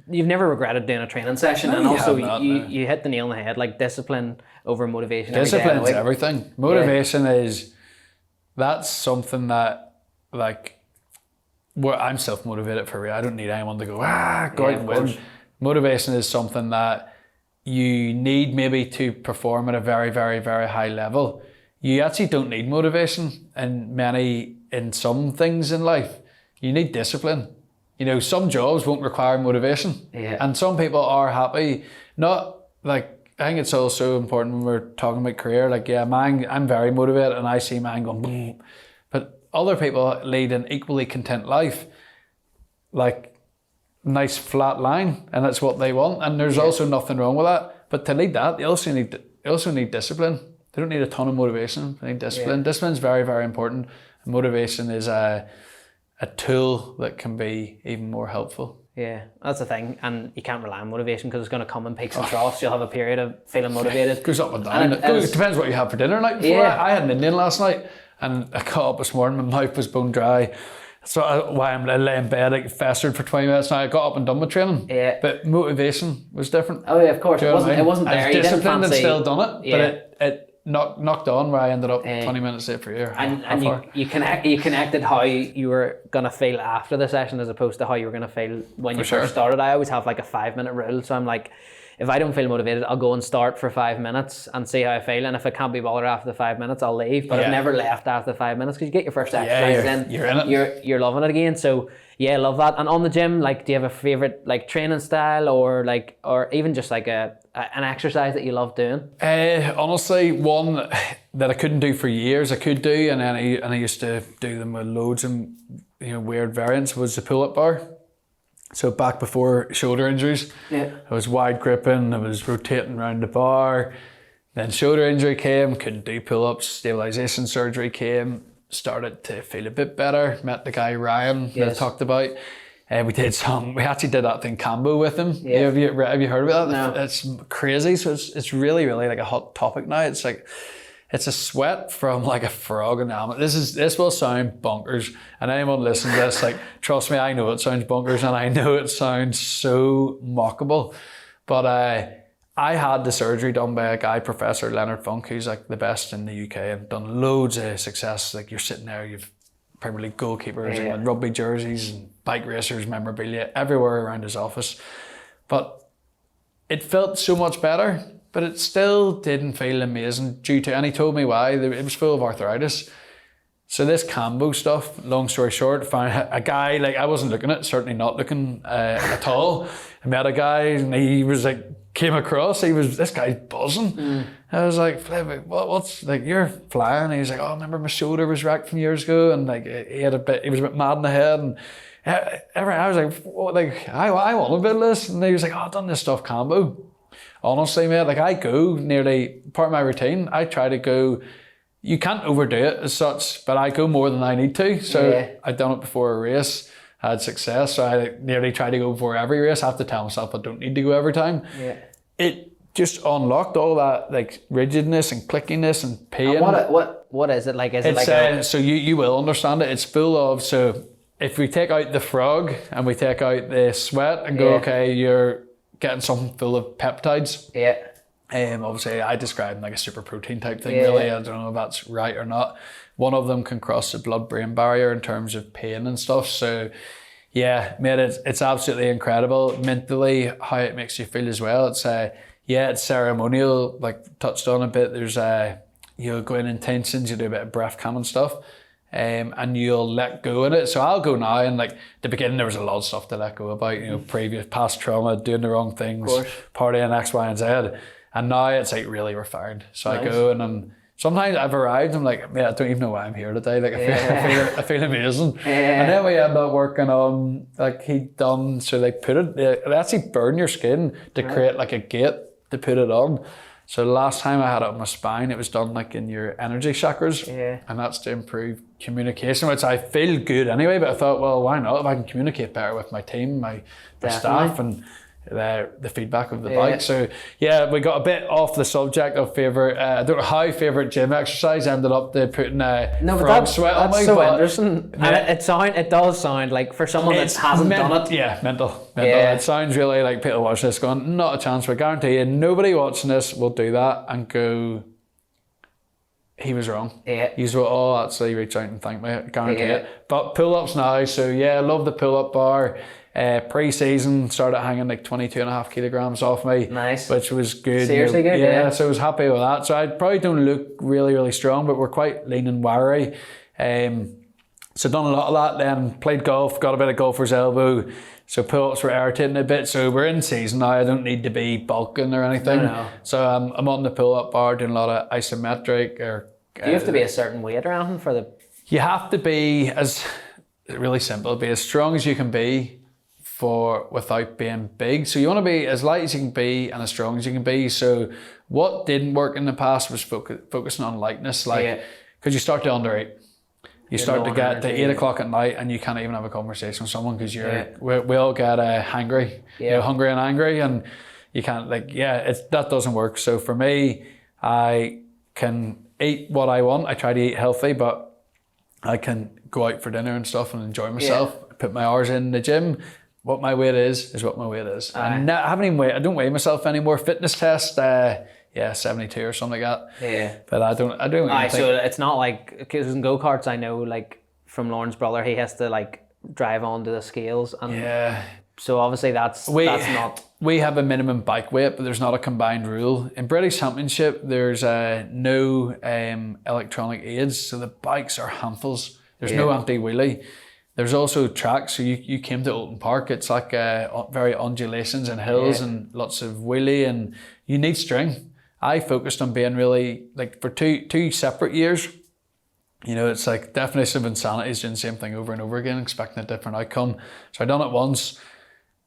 You've never regretted doing a training session, and also you hit the nail on the head. Like, discipline over motivation. Discipline is everything. Motivation that's something that, like, I'm self-motivated for real. I don't need anyone to go out and win. Motivation is something that you need maybe to perform at a very, very, very high level. You actually don't need motivation in some things in life. You need discipline. You know, some jobs won't require motivation. Yeah. And some people are happy. Not like, I think it's also important when we're talking about career, like, I'm very motivated and I see mine going boom. But other people lead an equally content life, like, nice flat line, and that's what they want. And there's also nothing wrong with that. But to lead that, they also need discipline. They don't need a ton of motivation. They need discipline. Discipline is very, very important. And motivation is a tool that can be even more helpful. Yeah, that's the thing. And you can't rely on motivation, because it's going to come in peaks and troughs. You'll have a period of feeling motivated. It goes up and down. It depends what you have for dinner night before. Yeah. I had an Indian last night, and I got up this morning, my mouth was bone dry. So why I'm laying in bed, like, festered for 20 minutes now. I got up and done my training. Yeah. But motivation was different. Oh yeah, of course. It wasn't there. I was disciplined and still done it. Yeah. But it knocked on where I ended up 20 minutes late for you. And you connected how you were gonna feel after the session as opposed to how you were gonna feel when you first started. I always have like a 5-minute rule, so I'm like, if I don't feel motivated, I'll go and start for 5 minutes and see how I feel. And if I can't be bothered after the 5 minutes, I'll leave. But I've never left after the 5 minutes, because you get your first exercise in, you're in it. You're loving it again. So yeah, I love that. And on the gym, like, do you have a favorite, like, training style, or even just like an exercise that you love doing? Honestly, one that I couldn't do for years, I could do, and I used to do them with loads and, you know, weird variants, was the pull-up bar. So back before shoulder injuries, I was wide gripping, I was rotating around the bar. Then shoulder injury came, couldn't do pull-ups, stabilization surgery came, started to feel a bit better. Met the guy Ryan that I talked about. We actually did that thing Cambo with him. Yeah. Have you heard about that? No. It's crazy. So it's really, really like a hot topic now. It's like, it's a sweat from like a frog in the helmet. This will sound bonkers, and anyone listening to this, like, trust me, I know it sounds bonkers, and I know it sounds so mockable. But I had the surgery done by a guy, Professor Leonard Funk, who's like the best in the UK and done loads of success. Like, you're sitting there, you've Premier League goalkeepers, and rugby jerseys and bike racers memorabilia everywhere around his office. But it felt so much better. but it still didn't feel amazing and he told me why. It was full of arthritis. So this 𝐿𝐲 stuff, long story short, found a guy, like I wasn't looking at it, certainly not looking at all. I met a guy and he was like, came across, this guy's buzzing. I was like, what's, like, you're flying? And he was like, oh, I remember my shoulder was wrecked from years ago, and like he was a bit mad in the head, and I was like, what, like I want a bit of this, and he was like, oh, I've done this stuff 𝐿𝐲. Honestly, mate, like I go nearly, part of my routine, I try to go, you can't overdo it as such, but I go more than I need to. So I'd done it before a race, had success, so I nearly try to go before every race. I have to tell myself I don't need to go every time. Yeah. It just unlocked all that like rigidness and clickiness and pain. And what is it like? Is it like so you will understand it. It's full of, so if we take out the frog and we take out the sweat and go, okay, you're getting something full of peptides. Yeah. Obviously I describe them like a super protein type thing, really. I don't know if that's right or not. One of them can cross the blood-brain barrier in terms of pain and stuff. So yeah, mate, it's absolutely incredible. Mentally, how it makes you feel as well. It's it's ceremonial, like touched on a bit. There's you'll go in intentions, you do a bit of breath calming stuff. And you'll let go of it. So I'll go now, and like at the beginning there was a lot of stuff to let go about, previous past trauma, doing the wrong things, partying X, Y, and Z. And now it's like really refined. So nice. I go and sometimes I've arrived, I'm like, man, I don't even know why I'm here today. Like I feel amazing. And then we end up working on, like he'd done, so they actually burn your skin to create like a gate to put it on. So the last time I had it on my spine, it was done like in your energy chakras. Yeah. And that's to improve communication, which I feel good anyway, but I thought, well, why not? If I can communicate better with my team, my staff, and the feedback of the bike. So yeah, we got a bit off the subject of favourite, I don't know how favourite gym exercise, ended up putting frog sweat on me. That's so interesting. And it does sound like, for someone that hasn't done it. Yeah, mental. It sounds really like people watching this going, not a chance, but I guarantee you nobody watching this will do that and go, he was wrong. Yeah. He's actually reach out and thank me, I guarantee it. But pull-ups now, so yeah, I love the pull-up bar. Pre-season started hanging like 22.5 kilograms off me. Nice. Which was good. Seriously good? Yeah, so I was happy with that. So I probably don't look really, really strong, but we're quite lean and wiry. So done a lot of that, then played golf, got a bit of golfer's elbow. So pull-ups were irritating a bit. So we're in season now, I don't need to be bulking or anything. No. So I'm on the pull-up bar doing a lot of isometric. Do you have to be a certain weight or anything for the... You have to be really simple, be as strong as you can be without being big. So you want to be as light as you can be and as strong as you can be. So what didn't work in the past was focusing on lightness, because you start to undereat. You start to get to 8 o'clock at night and you can't even have a conversation with someone because we all get hangry, hungry and angry, and you can't that doesn't work. So for me, I can eat what I want. I try to eat healthy, but I can go out for dinner and stuff and enjoy myself. Put my hours in the gym. What my weight is what my weight is. And I don't weigh myself anymore. Fitness test, 72 or something like that. Yeah. But I don't think... So it's not like, because in go-karts I know, like from Lauren's brother, he has to like drive onto the scales. And so obviously that's not... We have a minimum bike weight, but there's not a combined rule. In British Championship, there's no electronic aids, so the bikes are handfuls. There's no anti-wheelie. There's also tracks, so you came to Oulton Park, it's like very undulations and hills and lots of wheelie, and you need string. I focused on being really, like for two separate years, it's like definition of insanity is doing the same thing over and over again, expecting a different outcome. So I done it once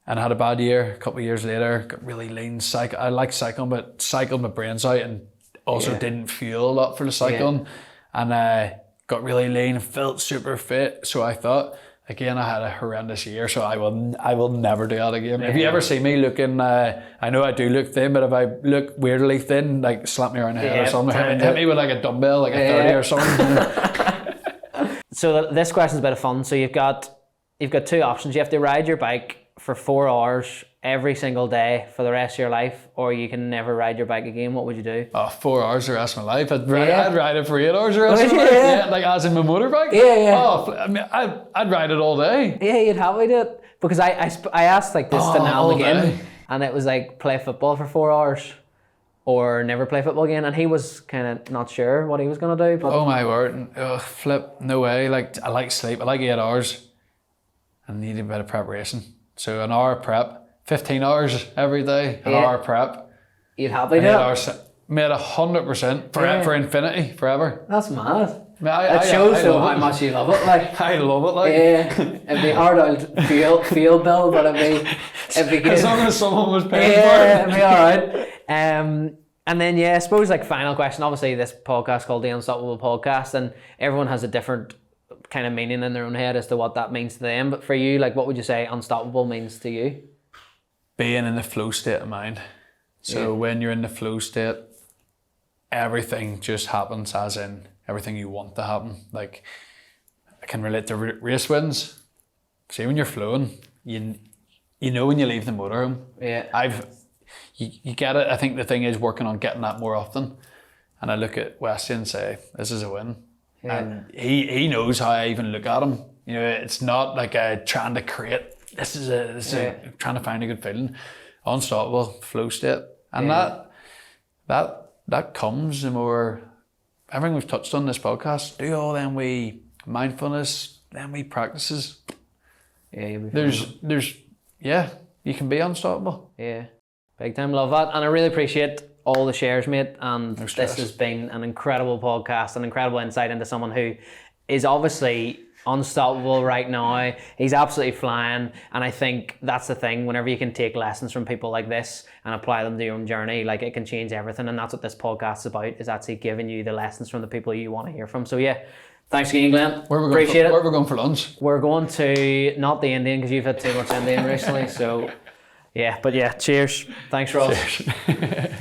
and I had a bad year. A couple of years later, got really lean. I like cycling, but cycled my brains out and also didn't fuel a lot for the cycling. And got really lean and felt super fit. So I thought, again, I had a horrendous year, so I will never do that again. If you ever see me looking, I know I do look thin, but if I look weirdly thin, like slap me around the head or something, hit me with like a dumbbell, like a 30 or something. So this question's a bit of fun. So you've got two options. You have to ride your bike for 4 hours every single day for the rest of your life, or you can never ride your bike again. What would you do? 4 hours the rest of my life. I'd ride it for 8 hours the rest of my life. Yeah, like as in my motorbike. I'd ride it all day. Yeah, you'd happily do it, because I asked like this to Niall again, and it was like play football for 4 hours. or never play football again? And he was kind of not sure what he was going to do. But Oh my word, flip, no way. Like, I like sleep, I like 8 hours. I need a bit of preparation. So an hour prep, 15 hours every day, an hour prep. You'd happily do 8 it? hours, made 100% for infinity, forever. That's mad. It shows how much you love it. Like, I love it. Like, it'd be hard to feel bill, but it'd be good. as long as someone was paying for Yeah, it. it'd be alright. And then I suppose like final question. Obviously, this podcast called the Unstoppable Podcast, and everyone has a different kind of meaning in their own head as to what that means to them. But for you, like, what would you say unstoppable means to you? Being in the flow state of mind. So when you're in the flow state, everything just happens, as in everything you want to happen. Like, I can relate to race wins. See, when you're flowing, you know when you leave the motorhome. Yeah. You get it. I think the thing is working on getting that more often. And I look at Westy and say, this is a win. Yeah. And he knows how I even look at him. You know, it's not like trying to create, this is trying to find a good feeling. Unstoppable, flow state. And that comes the more, everything we've touched on this podcast, do all them we mindfulness, them we practices. Yeah, you'll be fine. You can be unstoppable. Yeah, big time, love that. And I really appreciate all the shares, mate. And No this stress. has been an incredible podcast, an incredible insight into someone who is obviously unstoppable right now. He's absolutely flying. And I think that's the thing, whenever you can take lessons from people like this and apply them to your own journey, like, it can change everything. And that's what this podcast is about, is actually giving you the lessons from the people you want to hear from. So yeah, thanks again, Glenn. Where are we going for lunch? We're going to not the Indian, because you've had too much Indian recently. So yeah, but yeah, cheers. Thanks, Ross. Cheers.